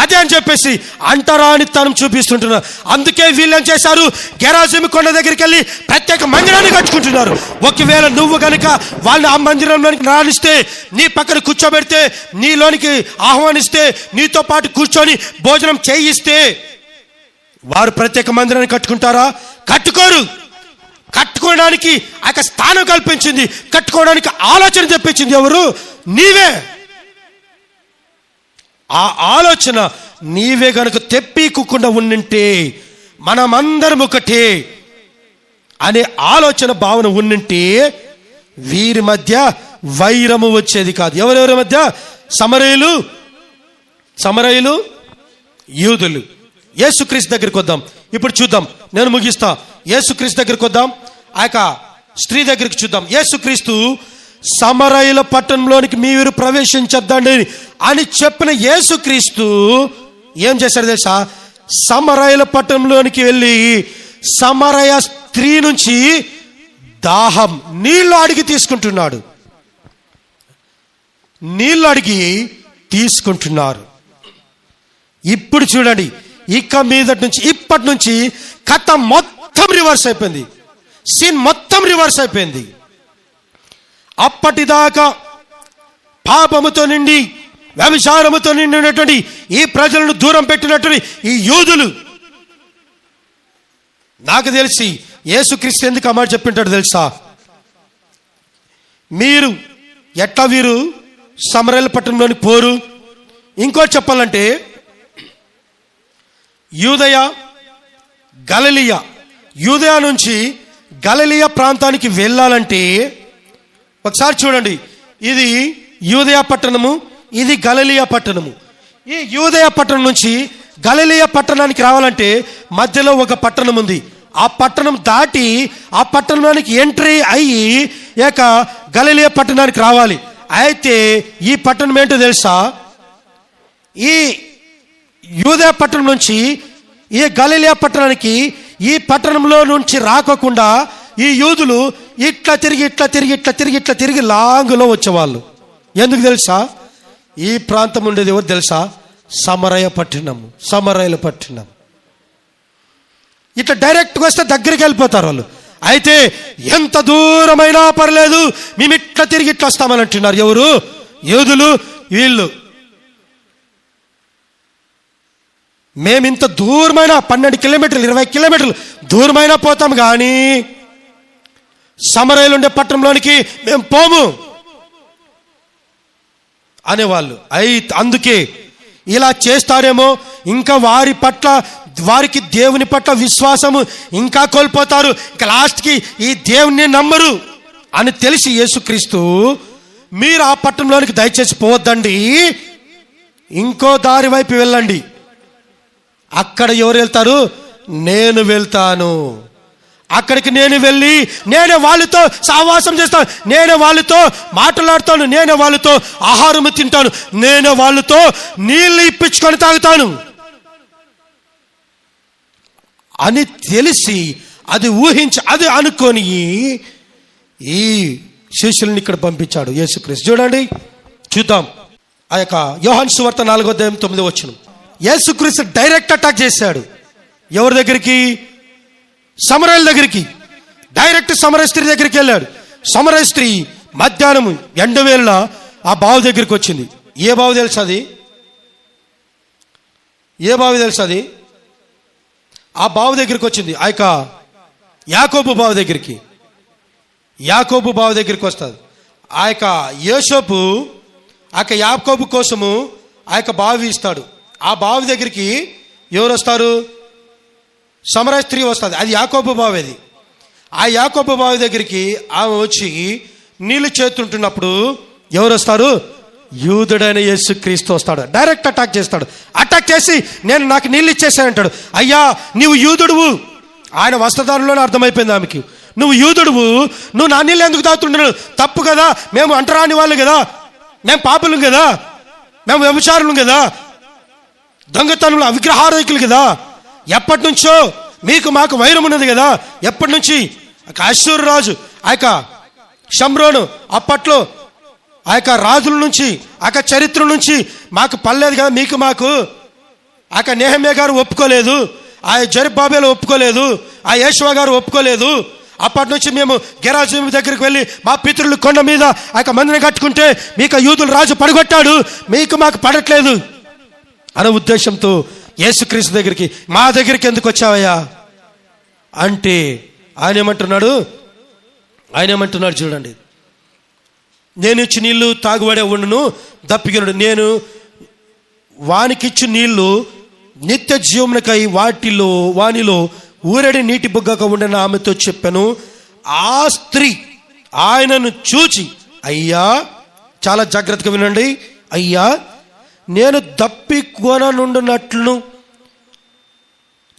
అదే అని చెప్పేసి అంటరానితనం చూపిస్తుంటున్నారు. అందుకే వీళ్ళు ఏం చేశారు, గెరాజిము కొండ దగ్గరికి వెళ్ళి ప్రత్యేక మందిరాన్ని కట్టుకుంటున్నారు. ఒకవేళ నువ్వు గనుక వాళ్ళని ఆ మందిరంలోనికి రానిస్తే, నీ పక్కన కూర్చోబెడితే, నీలోనికి ఆహ్వానిస్తే, నీతో పాటు కూర్చొని భోజనం చేయిస్తే వారు ప్రత్యేక మందిరాన్ని కట్టుకుంటారా? కట్టుకోరు. కట్టుకోవడానికి ఆ స్థానం కల్పించింది, కట్టుకోవడానికి ఆలోచన తెప్పించింది ఎవరు? నీవే. ఆ ఆలోచన నీవే గనుక తెప్పికుండా ఉండింటే, మనమందరం ఒకటే అనే ఆలోచన భావన ఉండింటే వీరి మధ్య వైరము వచ్చేది కాదు. ఎవరెవరి మధ్య? సమరయులు యూదులు. యేసుక్రీస్తు దగ్గరికి వద్దాం. ఇప్పుడు చూద్దాం, నేను ముగిస్తా. యేసుక్రీస్తు దగ్గరికి వద్దాం, ఆ యొక్క స్త్రీ దగ్గరికి చూద్దాం. యేసుక్రీస్తు సమరయుల పట్టణంలోనికి మీరు ప్రవేశించద్దండి అని చెప్పిన యేసుక్రీస్తు ఏం చేశాడు తెలుసా? సమరయుల పట్టణంలోనికి వెళ్ళి సమరయ స్త్రీ నుంచి దాహం నీళ్లు అడిగి తీసుకుంటున్నాడు. నీళ్లు అడిగి తీసుకుంటున్నారు. ఇప్పుడు చూడండి, ఇప్పటి నుంచి కథ మొత్తం రివర్స్ అయిపోయింది, సీన్ మొత్తం రివర్స్ అయిపోయింది. అప్పటిదాకా పాపముతో నిండి వ్యభిచారముతో నిండినటువంటి ఈ ప్రజలను దూరం పెట్టినటువంటి ఈ యూదులు, నాకు తెలిసి యేసుక్రీస్తు ఎందుకు అమ్మాట చెప్పింటాడు తెలుసా? వీరు సమరయల పట్టణంలోని పోరు. ఇంకోటి చెప్పాలంటే యూదయ నుంచి గలిలయ ప్రాంతానికి వెళ్ళాలంటే ఒకసారి చూడండి, ఇది యూదయ పట్టణము, ఇది గలిలయ పట్టణము. ఈ యూదయ పట్టణం నుంచి గలిలయ పట్టణానికి రావాలంటే మధ్యలో ఒక పట్టణం ఉంది. ఆ పట్టణం దాటి ఆ పట్టణానికి ఎంట్రీ అయ్యి గలిలయ పట్టణానికి రావాలి. అయితే ఈ పట్టణం ఏంటో తెలుసా? ఈ యూదయ పట్టణం నుంచి ఈ గలిలయ పట్టణానికి ఈ పట్టణంలో నుంచి రాకోకుండా ఈ యూదులు ఇట్లా తిరిగి లాంగులో వచ్చేవాళ్ళు. ఎందుకు తెలుసా? ఈ ప్రాంతం ఉండేది ఎవరు తెలుసా? సమరయ పట్టణము, సమరయల పట్టణం. ఇట్లా డైరెక్ట్గా వస్తే దగ్గరికి వెళ్ళిపోతారు వాళ్ళు. అయితే ఎంత దూరమైనా పర్లేదు, మేము ఇట్లా తిరిగి ఇట్లా వస్తామని అంటున్నారు. ఎవరు? యూదులు. వీళ్ళు మేమింత దూరమైనా 12 కిలోమీటర్లు 20 కిలోమీటర్లు దూరమైనా పోతాం, కానీ సమరయలు ఉండే పట్టణంలోనికి మేము పోము అనేవాళ్ళు. అందుకే ఇలా చేస్తారేమో, ఇంకా వారికి దేవుని పట్ల విశ్వాసము ఇంకా కోల్పోతారు, ఇంకా లాస్ట్కి ఈ దేవుని నమ్మరు అని తెలిసి యేసుక్రీస్తు మీరు ఆ పట్టణంలోనికి దయచేసి పోవద్దండి, ఇంకో దారి వైపు వెళ్ళండి. అక్కడ ఎవరు వెళ్తారు? నేను వెళ్తాను. అక్కడికి నేను వెళ్ళి నేనే వాళ్ళతో సహవాసం చేస్తాను, నేనే వాళ్ళతో మాట్లాడతాను, నేనే వాళ్ళతో ఆహారం తింటాను, నేనే వాళ్ళతో నీళ్ళు ఇప్పించుకొని తాగుతాను అని తెలిసి అది ఊహించి అది అనుకొని ఈ శిష్యుల్ని ఇక్కడ పంపించాడు యేసుక్రీస్తు. చూడండి, చూద్దాం. ఆ యొక్క యోహాను సువార్త 4:9 యేసుక్రీస్తు డైరెక్ట్ అటాక్ చేశాడు. ఎవరి దగ్గరికి? సమరయల దగ్గరికి. డైరెక్ట్ సమరయ స్త్రీ దగ్గరికి వెళ్ళాడు. సమరయ స్త్రీ మధ్యాహ్నం ఎండవేళ ఆ బావి దగ్గరికి వచ్చింది. ఏ బావి తెలుసు అది? ఆ బావి దగ్గరికి వచ్చింది. ఆ యొక్క యాకోబు బావి దగ్గరికి వస్తుంది. ఆ యొక్క యోసేపు ఆ యొక్క యాకోబు కోసము ఆ యొక్క బావి ఇస్తాడు. ఆ బావి దగ్గరికి ఎవరు వస్తారు? సమరయ స్త్రీ వస్తుంది. అది యాకోబు బావి. అది ఆ యాకోబు బావి దగ్గరికి ఆమె వచ్చి నీళ్లు చేస్తుంటున్నప్పుడు ఎవరు వస్తారు? యూదుడైన యేసుక్రీస్తు వస్తాడు. డైరెక్ట్ అటాక్ చేస్తాడు. అటాక్ చేసి నాకు నీళ్ళు ఇచ్చేసానంటాడు. అయ్యా, నీవు యూదుడువు. ఆయన వస్త్రధారంలోనే అర్థమైపోయింది ఆమెకి, నువ్వు యూదుడువు, నువ్వు నా నీళ్ళు ఎందుకు తాగుతుంటున్నావు? తప్పు కదా, మేము అంటరాని వాళ్ళు కదా, మేము పాపులం కదా, మేము వ్యభిచారులం కదా, దొంగతనంలో విగ్రహారాధికులు కదా, ఎప్పటి నుంచో మీకు మాకు వైరం ఉన్నది కదా. ఎప్పటి నుంచి? అశ్షూరు రాజు, ఆ యొక్క షమ్రోను, అప్పట్లో ఆ యొక్క రాజుల నుంచి, ఆ యొక్క చరిత్ర నుంచి మాకు పర్లేదు కదా మీకు మాకు. ఆ యొక్క నెహెమ్యా గారు ఒప్పుకోలేదు, ఆ జెరుబ్బాబెలు ఒప్పుకోలేదు, ఆ యేషువ గారు ఒప్పుకోలేదు. అప్పటి నుంచి మేము గెరాజు దగ్గరికి వెళ్ళి మా పితరులు కొండ మీద ఆ యొక్క మందిని కట్టుకుంటే మీకు యూదులు రాజు పడగొట్టాడు, మీకు మాకు పడట్లేదు అనే ఉద్దేశంతో యేసుక్రీస్తు దగ్గరికి, మా దగ్గరికి ఎందుకు వచ్చావయ్యా అంటే ఆయన ఏమంటున్నాడు చూడండి, నేను ఇచ్చి నీళ్లు తాగుబడే ఉండును దప్పిగనుడు, నేను వానికిచ్చు నీళ్లు నిత్య జీవమునకై వానిలో ఊరడి నీటి బుగ్గక ఉండని ఆమెతో చెప్పాను. ఆ స్త్రీ ఆయనను చూచి, అయ్యా, చాలా జాగ్రత్తగా వినండి, అయ్యా, నేను దప్పికొననుండునట్లు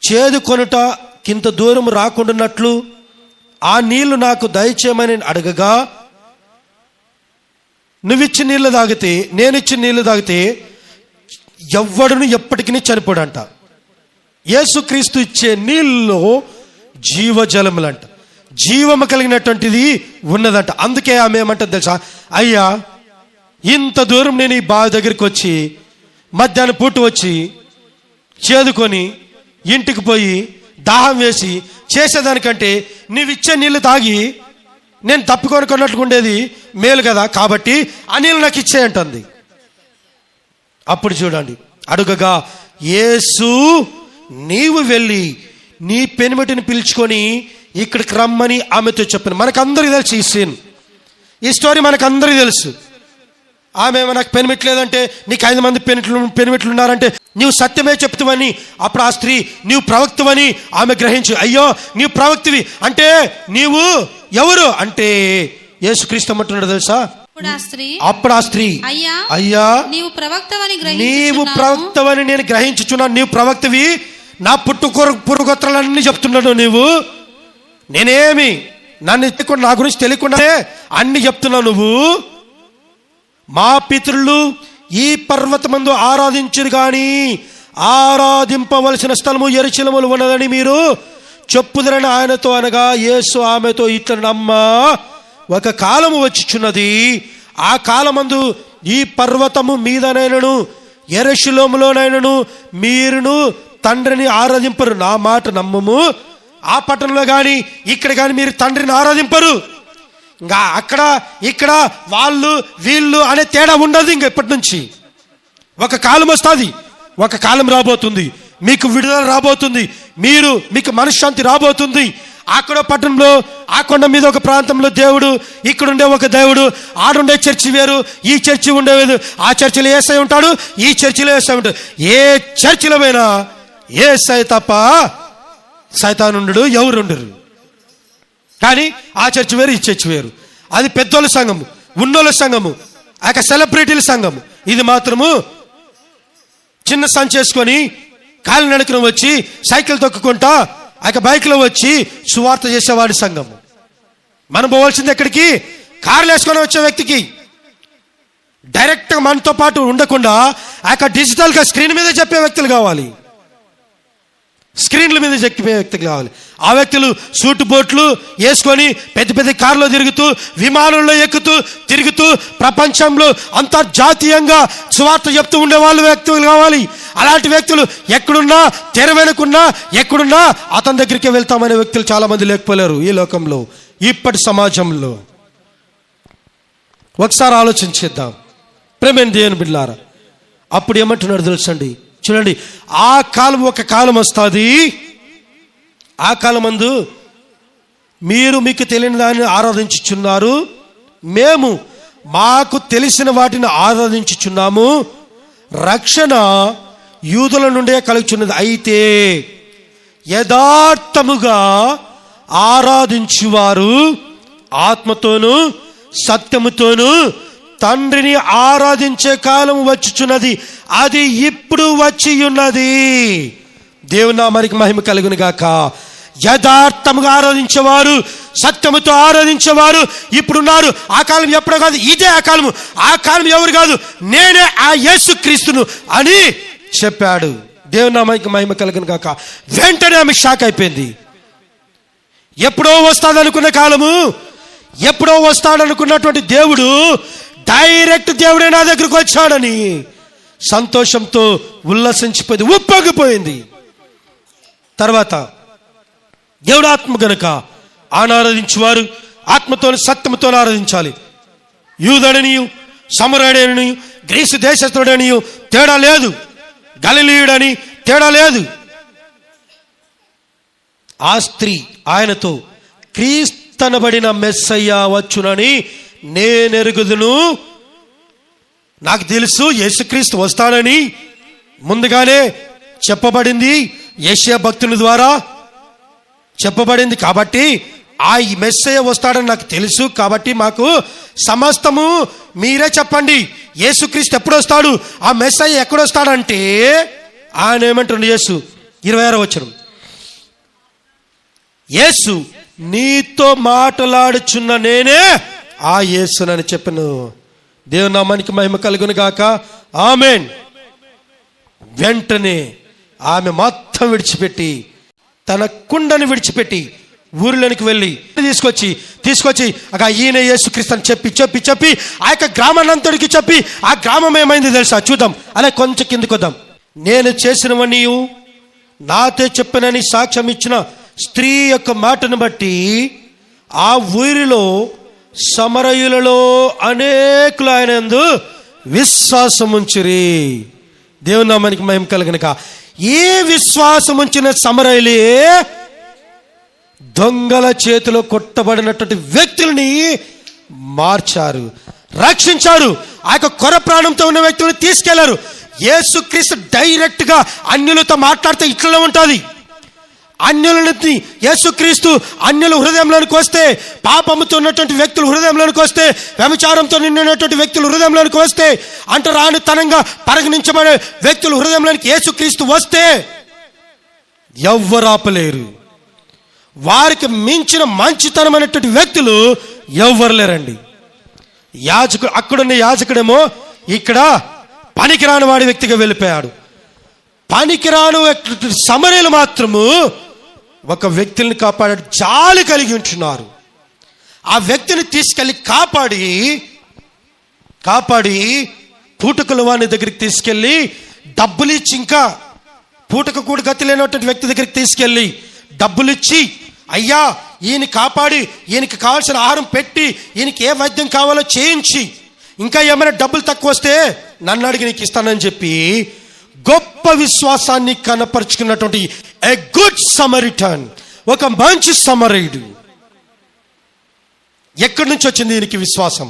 చేదు కొనుట కింత దూరం రాకుండానట్లు ఆ నీళ్లు నాకు దయచేయమని అడగగా, నువ్విచ్చిన నీళ్ళు తాగితే, నేనిచ్చిన నీళ్ళు తాగితే ఎవ్వడును ఎప్పటికీ చనిపోడంట. యేసుక్రీస్తు ఇచ్చే నీళ్ళలో జీవజలములంట, జీవము కలిగినటువంటిది ఉన్నదంట. అందుకే ఆమె ఏమంటుంది తెలుసా, అయ్యా, ఇంత దూరం నేను ఈ బావి దగ్గరికి వచ్చి మధ్యాహ్నం పూట వచ్చి చేదుకొని ఇంటికి పోయి దాహం వేసి చేసేదానికంటే నీవిచ్చే నీళ్ళు తాగి నేను తప్పుకొనుకున్నట్టుగా ఉండేది మేలు కదా, కాబట్టి ఆ నీళ్ళు నాకు ఇచ్చేయంటుంది. అప్పుడు చూడండి, అడుగగా యేసు, నీవు వెళ్ళి నీ పెనిమిటిని పిలుచుకొని ఇక్కడికి రమ్మని ఆమెతో చెప్పాను. మనకందరికీ తెలుసు ఈ సీన్, ఈ స్టోరీ మనకందరికీ తెలుసు. ఆమె నాకు పెనిమిట్లేదంటే, నీకు 5 మంది పెనిమిట్లు ఉన్నారంటే నీవు సత్యమే చెప్తావని, అప్పుడు ఆ స్త్రీ నీవు ప్రవక్తవని ఆమె గ్రహించు. అయ్యో, నీవు ప్రవక్తివి అంటే నీవు ఎవరు అంటే యేసుక్రీస్తు అంటున్నాడు తెలుసా. అప్పుడు ఆ స్త్రీ, అయ్యా, నీవు ప్రవక్తవని నేను గ్రహించుచున్నాను. నీవు ప్రవక్తవి, నా పురుగోత్రాలన్నీ చెప్తున్నాడు నీవు. నేనేమి నా గురించి తెలియకుండానే అన్ని చెప్తున్నావు నువ్వు. మా పితరులు ఈ పర్వతమందు ఆరాధించురు గాని ఆరాధింపవలసిన స్థలము యెరూషలేములో ఉన్నదని మీరు చెప్పుదురని ఆయనతో అనగా, యేసు ఆమెతో ఇట్లనమ్మా, ఒక కాలము వచ్చుచున్నది, ఆ కాలమందు ఈ పర్వతము మీదనైనను యెరూషలేములోనైనను మీరును తండ్రిని ఆరాధింపరు. నా మాట నమ్మము, ఆ పట్టణంలో కానీ ఇక్కడ కానీ మీరు తండ్రిని ఆరాధింపరు. ఇంకా అక్కడ ఇక్కడ వాళ్ళు వీళ్ళు అనే తేడా ఉండదు. ఇంక ఎప్పటి నుంచి ఒక కాలం వస్తుంది, ఒక కాలం రాబోతుంది, మీకు విడుదల రాబోతుంది, మీకు మనశ్శాంతి రాబోతుంది. అక్కడ పట్టణంలో ఆ కొండ మీద ఒక ప్రాంతంలో దేవుడు, ఇక్కడుండే ఒక దేవుడు, ఆడుండే చర్చి వేరు, ఈ చర్చి ఉండేది. ఆ చర్చిలో యేసయ్య ఉంటాడు, ఈ చర్చిలో యేసయ్య ఉంటాడు. ఏ చర్చిలో పోయినా యేసయ్య తప్ప సైతానుండు, ఎవరు ఉండరు. కానీ ఆ చర్చి వేరు, ఈ చర్చి వేరు. అది పెద్దోళ్ళ సంఘము, ఉన్నోళ్ళ సంఘము, ఆ యొక్క సెలబ్రిటీల సంఘము. ఇది మాత్రము చిన్న సంచి చేసుకొని కాలి నడుకుని వచ్చి సైకిల్ తొక్కుకుంటా ఆ యొక్క బైక్లో వచ్చి సువార్త చేసేవాడి సంఘము. మనం పోవాల్సింది ఎక్కడికి? కార్లు వేసుకొని వచ్చే వ్యక్తికి. డైరెక్ట్గా మనతో పాటు ఉండకుండా ఆ యొక్క డిజిటల్గా స్క్రీన్ మీద చెప్పే వ్యక్తులు కావాలి, స్క్రీన్ల మీద చెప్పే వ్యక్తులు కావాలి. ఆ వ్యక్తులు సూటు బోట్లు వేసుకొని పెద్ద పెద్ద కార్లో తిరుగుతూ, విమానంలో ఎక్కుతూ తిరుగుతూ, ప్రపంచంలో అంతర్జాతీయంగా సువార్త చెప్తూ ఉండే వాళ్ళు వ్యక్తులు కావాలి. అలాంటి వ్యక్తులు ఎక్కడున్నా, తెర వెనుకున్నా, ఎక్కడున్నా అతని దగ్గరికి వెళ్తామనే వ్యక్తులు చాలా మంది లేకపోలేరు ఈ లోకంలో, ఇప్పటి సమాజంలో. ఒకసారి ఆలోచించేద్దాం ప్రేమైన దేవుని బిడ్డలారా. అప్పుడు ఏమంటున్నాడు తెలుసండి, చూడండి, ఆ కాలం ఒక కాలం వస్తుంది, ఆ కాలమందు మీకు తెలియని దాన్ని ఆరాధించుచున్నారు, మేము మాకు తెలిసిన వాటిని ఆరాధించుచున్నాము, రక్షణ యూదుల నుండే కలుగుచున్నది. అయితే యథార్థముగా ఆరాధించువారు ఆత్మతోను సత్యముతోను తండ్రిని ఆరాధించే కాలం వచ్చుచున్నది, అది ఇప్పుడు వచ్చి ఉన్నది. దేవుని నామానికి మహిమ కలుగును గాక. యథార్థముగా ఆరాధించేవారు, సత్యముతో ఆరాధించేవారు ఇప్పుడున్నారు. ఆ కాలం ఎప్పుడో కాదు, ఇదే ఆ కాలము. ఆ కాలం ఎవరు కాదు, నేనే ఆ యేసుక్రీస్తును అని చెప్పాడు. దేవుని నామానికి మహిమ కలుగును గాక. వెంటనే ఆమె షాక్ అయిపోయింది. ఎప్పుడో వస్తాడనుకున్న కాలము, ఎప్పుడో వస్తాడనుకున్నటువంటి దేవుడు డైరెక్ట్ దేవుడే నా దగ్గరకు వచ్చాడని సంతోషంతో ఉల్లసించిపోయింది, ఉప్పొంగిపోయింది. తర్వాత దేవుడు ఆత్మ గనుక ఆరాధించేవారు ఆత్మతో సత్యముతో ఆరాధించాలి. యూదుడనియు సమరయుడనియు గ్రీసు దేశస్థుడనియు తేడా లేదు, గలిలీయుడని తేడా లేదు. ఆ స్త్రీ ఆయనతో క్రీస్తనబడిన మెస్సయ్య వచ్చునని నేనెరుగుదును, నాకు తెలుసు యేసుక్రీస్తు వస్తాడని ముందుగానే చెప్పబడింది, యెషయా భక్తుని ద్వారా చెప్పబడింది. కాబట్టి ఆ మెస్సయ్య వస్తాడని నాకు తెలుసు. కాబట్టి మాకు సమస్తము మీరే చెప్పండి, యేసుక్రీస్తు ఎప్పుడు వస్తాడు, ఆ మెస్సయ్య ఎక్కడ వస్తాడంటే ఆయన ఏమంటుండే యేసు 26వ వచనం, యేసు నీతో మాట్లాడుచున్న నేనే ఆ యేసునని చెప్పను. దేవుని నామానికి మహిమ కలుగును గాక. ఆమేన్. వెంటనే ఆమె మొత్తం విడిచిపెట్టి, తన కుండను విడిచిపెట్టి ఊరిలోనికి వెళ్ళి తీసుకొచ్చి అక ఈయన యేసుక్రీస్తు అని చెప్పి ఆ యొక్క గ్రామాన్నంతటికి చెప్పి, ఆ గ్రామం ఏమైంది తెలుసా? చూద్దాం, అలా కొంచెం కిందకు వద్దాం. నేను చేసినవన్నీ నాతో చెప్పనని సాక్ష్యం ఇచ్చిన స్త్రీ యొక్క మాటను బట్టి ఆ ఊరిలో సమరయులలో అనేకులు ఆయనందు విశ్వాసం ఉంచిరి. దేవుని నామానికి మహిమ కలుగునుగా. ఈ విశ్వాసం ఉంచిన సమరయులే దొంగల చేతిలో కొట్టబడినటువంటి వ్యక్తుల్ని మార్చారు, రక్షించారు. ఆ యొక్క కొర ప్రాణంతో ఉన్న వ్యక్తులను తీసుకెళ్లారు. యేసుక్రీస్తు డైరెక్ట్ గా అన్యులతో మాట్లాడితే ఇట్లా ఉంటుంది. అన్యులని యేసుక్రీస్తు అన్యుల హృదయంలోనికి వస్తే, పాపముతో ఉన్నటువంటి వ్యక్తులు హృదయంలోనికి వస్తే, వ్యభిచారంతో నిండినటువంటి వ్యక్తులు హృదయంలోనికి వస్తే, అంటరానితనంగా పరిగణించబడే వ్యక్తులు హృదయంలోనికి యేసుక్రీస్తు వస్తే ఎవ్వరు ఆపలేరు. వారికి మించిన మంచితనమైనటువంటి వ్యక్తులు ఎవ్వరు లేరండి. యాజకుడు, అక్కడున్న యాజకుడేమో ఇక్కడ పనికిరాని వాడి వ్యక్తిగా వెళ్ళిపోయాడు. పనికిరాను సమరయులు మాత్రము ఒక వ్యక్తిని కాపాడాడు, జాలి కలిగి ఉంటున్నారు. ఆ వ్యక్తిని తీసుకెళ్ళి కాపాడి పూటకుల వాని దగ్గరికి తీసుకెళ్ళి డబ్బులు ఇచ్చి, ఇంకా పూటకు కూడా గతి లేనటువంటి వ్యక్తి దగ్గరికి తీసుకెళ్ళి డబ్బులు ఇచ్చి, అయ్యా ఈయన కాపాడి ఈయనకి కావాల్సిన ఆహారం పెట్టి ఈయనకి ఏ వైద్యం కావాలో చేయించి, ఇంకా ఏమైనా డబ్బులు తక్కువ వస్తే నన్ను అడిగి నీకు ఇస్తానని చెప్పి గొప్ప విశ్వాసాన్ని కనపరుచుకున్నటువంటి ఏ గుడ్ సమరిటన్, ఒక మంచి సమరయుడు. ఎక్కడి నుంచి వచ్చింది దీనికి విశ్వాసం?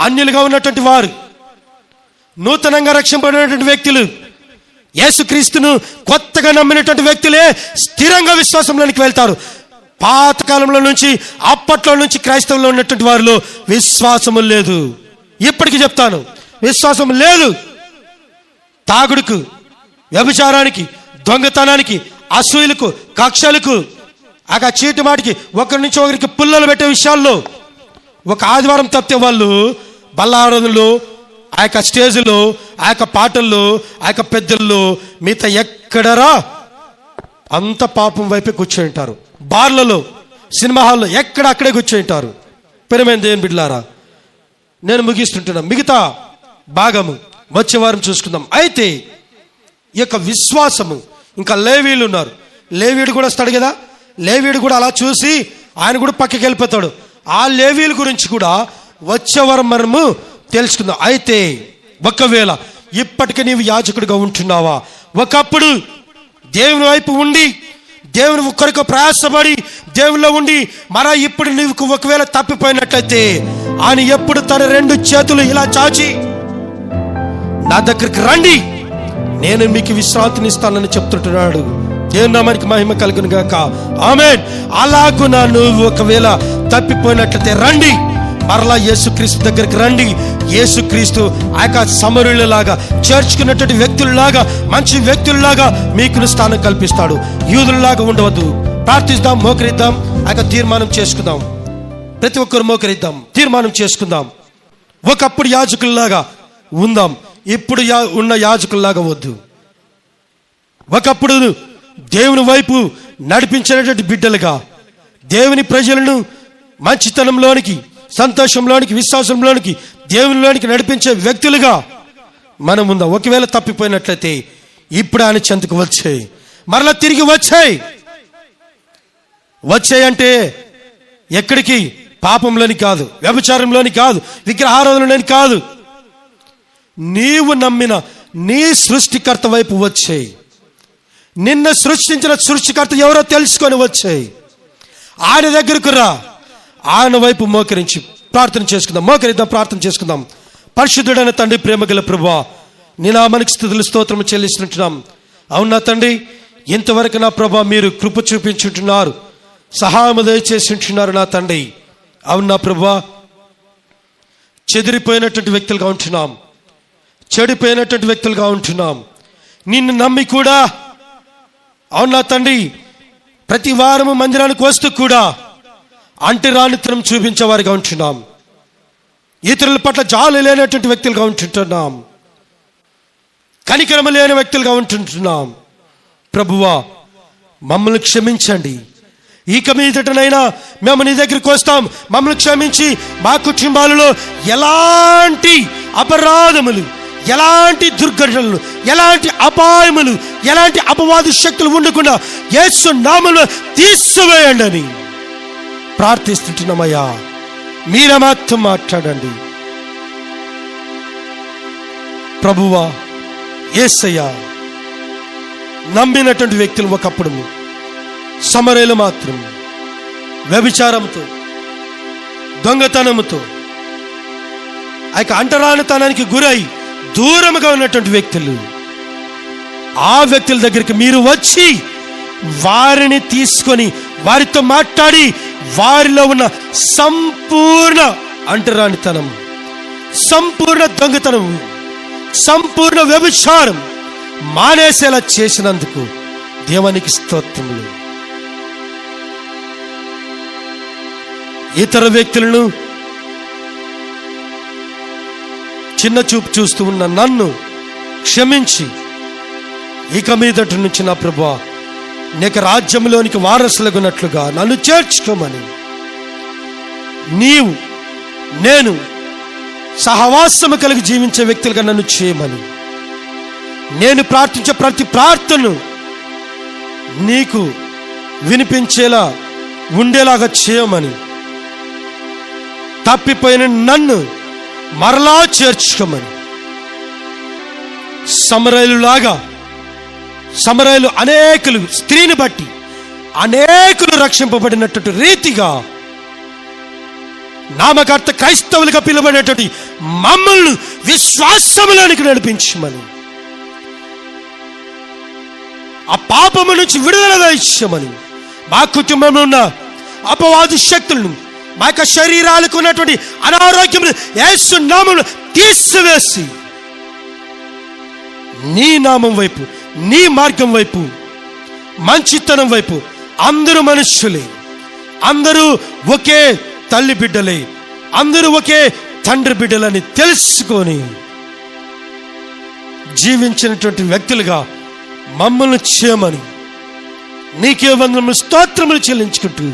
అన్యులుగా ఉన్నటువంటి వారు, నూతనంగా రక్షింపబడినటువంటి వ్యక్తులు, యేసుక్రీస్తును కొత్తగా నమ్మినటువంటి వ్యక్తులే స్థిరంగా విశ్వాసంలోనికి వెళ్తారు. పాతకాలంలో నుంచి, అప్పట్లో నుంచి క్రైస్తవుల్లో ఉన్నటువంటి వారిలో విశ్వాసము లేదు. ఇప్పటికీ చెప్తాను, విశ్వాసం లేదు. తాగుడుకు, వ్యభిచారానికి, దొంగతనానికి, అసూయలకు, కక్షలకు, ఆ చీటి మాటికి, ఒకరి నుంచి ఒకరికి పుల్లలు పెట్టే విషయాల్లో ఒక ఆదివారం తప్పితే వాళ్ళు బల్లారాధనలో, ఆ యొక్క స్టేజ్లో, ఆ యొక్క పాటల్లో, ఆ యొక్క పెద్దల్లో, మిగతా ఎక్కడరా అంత పాపం వైపే కూర్చొని ఉంటారు. బార్లలో, సినిమా హాల్లో ఎక్కడ అక్కడే కూర్చొని ఉంటారు. ప్రియమైన దేవుని బిడ్డలారా, నేను ముగిస్తుంటున్నా. మిగతా భాగము వచ్చే వారం చూసుకుందాం. అయితే ఈ యొక్క విశ్వాసము, ఇంకా లేవీయులు ఉన్నారు. లేవీయుడు కూడా వస్తాడు కదా, లేవీయుడు కూడా అలా చూసి ఆయన కూడా పక్కకి వెళ్ళిపోతాడు. ఆ లేవీయుల గురించి కూడా వచ్చే వారం మనము తెలుసుకుందాం. అయితే ఒకవేళ ఇప్పటికీ నీవు యాజకుడిగా ఉంటున్నావా, ఒకప్పుడు దేవుని వైపు ఉండి దేవుని కొరకు ప్రయాసపడి దేవునిలో ఉండి మరా ఇప్పుడు నీవు ఒకవేళ తప్పిపోయినట్లయితే ఆయన ఎప్పుడు తన 2 చేతులు ఇలా చాచి నా దగ్గరికి రండి, నేను మీకు విశ్రాంతిని ఇస్తానని చెప్తుంటున్నాడు. దేవుని నామానికి మహిమ కలుగును గాక. ఆమేన్. అలాగున నువ్వు ఒకవేళ తప్పిపోయినట్లయితే రండి, మరలా యేసుక్రీస్తు దగ్గరికి రండి. యేసుక్రీస్తు ఆ యొక్క సమరయులలాగా, చేర్చుకున్నటువంటి వ్యక్తులలాగా, మంచి వ్యక్తులలాగా మీకు స్థానం కల్పిస్తాడు. యూదులలాగా ఉండవద్దు. ప్రార్థిద్దాం, మోకరిద్దాం, ఆ యొక్క తీర్మానం చేసుకుందాం. ప్రతి ఒక్కరు మోకరిద్దాం, తీర్మానం చేసుకుందాం. ఒకప్పుడు యాజకుల్లాగా ఉందాం, ఇప్పుడు ఉన్న యాజకుల్లాగా వద్దు. ఒకప్పుడు దేవుని వైపు నడిపించినటువంటి బిడ్డలుగా, దేవుని ప్రజలను మంచితనంలోనికి, సంతోషంలోనికి, విశ్వాసంలోనికి, దేవునిలోనికి నడిపించే వ్యక్తులుగా మనం ఉందాం. ఒకవేళ తప్పిపోయినట్లయితే ఇప్పుడు ఆయన చెంతకు వచ్చాయి, మరలా తిరిగి వచ్చాయి అంటే ఎక్కడికి? పాపంలోని కాదు, వ్యభిచారంలోని కాదు, విగ్రహారాధనలోని కాదు, నీవు నమ్మిన నీ సృష్టికర్త వైపు వచ్చాయి. నిన్న సృష్టించిన సృష్టికర్త ఎవరో తెలుసుకొని వచ్చాయి. ఆయన దగ్గరకు రా, ఆయన వైపు మోకరించి ప్రార్థన చేసుకుందాం. ప్రార్థన చేసుకుందాం. పరిశుద్ధుడైన తండ్రి, ప్రేమగల ప్రభువా, నీ నామానికి స్తుతులు స్తోత్రము చెల్లిస్తుంటున్నాం. అవునా తండ్రి, ఇంతవరకు నా ప్రభా మీరు కృప చూపించుంటున్నారు, సహాయము దయచేసి ఉంటున్నారు నా తండ్రి. అవునా ప్రభువా, చెదిరిపోయినటువంటి వ్యక్తులుగా ఉంటున్నాం, చెడిపోయినటువంటి వ్యక్తులుగా ఉంటున్నాం. నిన్ను నమ్మి కూడా, అవునా తండ్రి, ప్రతి వారము మందిరానికి వస్తూ కూడా అంటరానితనం చూపించేవారిగా ఉంటున్నాం, ఇతరుల పట్ల జాలి లేనటువంటి వ్యక్తులుగా ఉంటుంటున్నాం, కనికరమ లేని వ్యక్తులుగా ఉంటుంటున్నాం. ప్రభువా, మమ్మల్ని క్షమించండి. ఇక మీదటనైనా మేము నీ దగ్గరికి వస్తాం, మమ్మల్ని క్షమించి మా కుటుంబాలలో ఎలాంటి అపరాధములు, ఎలాంటి దుర్ఘటనలు, ఎలాంటి అపాయములు, ఎలాంటి అపవాది శక్తులు ఉండకుండా యేసు నామములో తీసివేయండి అని ప్రార్థిస్తుంటున్నామయ్యా. మీరే మాతో మాట్లాడండి ప్రభువా. యేసయ్యా, నమ్మినటువంటి వ్యక్తులు ఒకప్పుడు సమరయులు మాత్రం వ్యభిచారంతో, దొంగతనంతో, ఆ యొక్క అంటరానితనానికి గురై దూరముగా ఉన్నటువంటి వ్యక్తులు, ఆ వ్యక్తుల దగ్గరికి మీరు వచ్చి వారిని తీసుకొని వారితో మాట్లాడి వారిలో ఉన్న సంపూర్ణ అంటరానితనం, సంపూర్ణ దొంగతనం, సంపూర్ణ వ్యభిచారం మానేసేలా చేసినందుకు దేవునికి స్తోత్రములు. ఇతర వ్యక్తులను చిన్న చూపు చూస్తూ ఉన్న నన్ను క్షమించి ఇక మీదటి నుంచి నా ప్రభువా నీకు రాజ్యంలోనికి వారసులగునట్లుగా నన్ను చేర్చుకోమని, నీవు నేను సహవాసము కలిగి జీవించే వ్యక్తులుగా నన్ను చేయమని, నేను ప్రార్థించే ప్రతి ప్రార్థనను నీకు వినిపించేలా ఉండేలాగా చేయమని, తప్పిపోయిన నన్ను మరలా చేర్చుకోమని, సమరయులు అనేకులు స్త్రీని బట్టి అనేకులు రక్షింపబడినటువంటి రీతిగా నామకర్త క్రైస్తవులుగా పిలువబడేటువంటి మమ్మల్ని విశ్వాసములోనికి నడిపించమని, ఆ పాపము నుంచి విడుదల దయచేయమని, మా కుటుంబంలో ఉన్న అపవాది శక్తులను, మా యొక్క శరీరాలకు ఉన్నటువంటి అనారోగ్యములు యేసు నామములో తీసివేసి నీ నామం వైపు, నీ మార్గం వైపు, మంచితనం వైపు, అందరూ మనుష్యులే, అందరూ ఒకే తల్లి బిడ్డలే, అందరూ ఒకే తండ్రి బిడ్డలని తెలుసుకొని జీవించినటువంటి వ్యక్తులుగా మమ్మల్ని చేయమని నీకే వందనములు స్తోత్రములు చెల్లించుకుంటూ,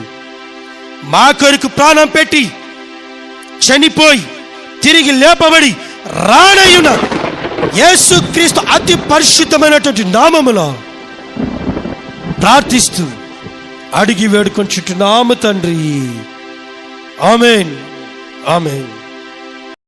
మా కొరకు ప్రాణం పెట్టి చనిపోయి తిరిగి లేపబడి రానయ్యున్న యేసుక్రీస్తు అతి పరిశుద్ధమైనటువంటి నామములో ప్రార్థిస్తూ అడిగి వేడుకొంచుచున్నాము తండ్రి. ఆమేన్, ఆమేన్.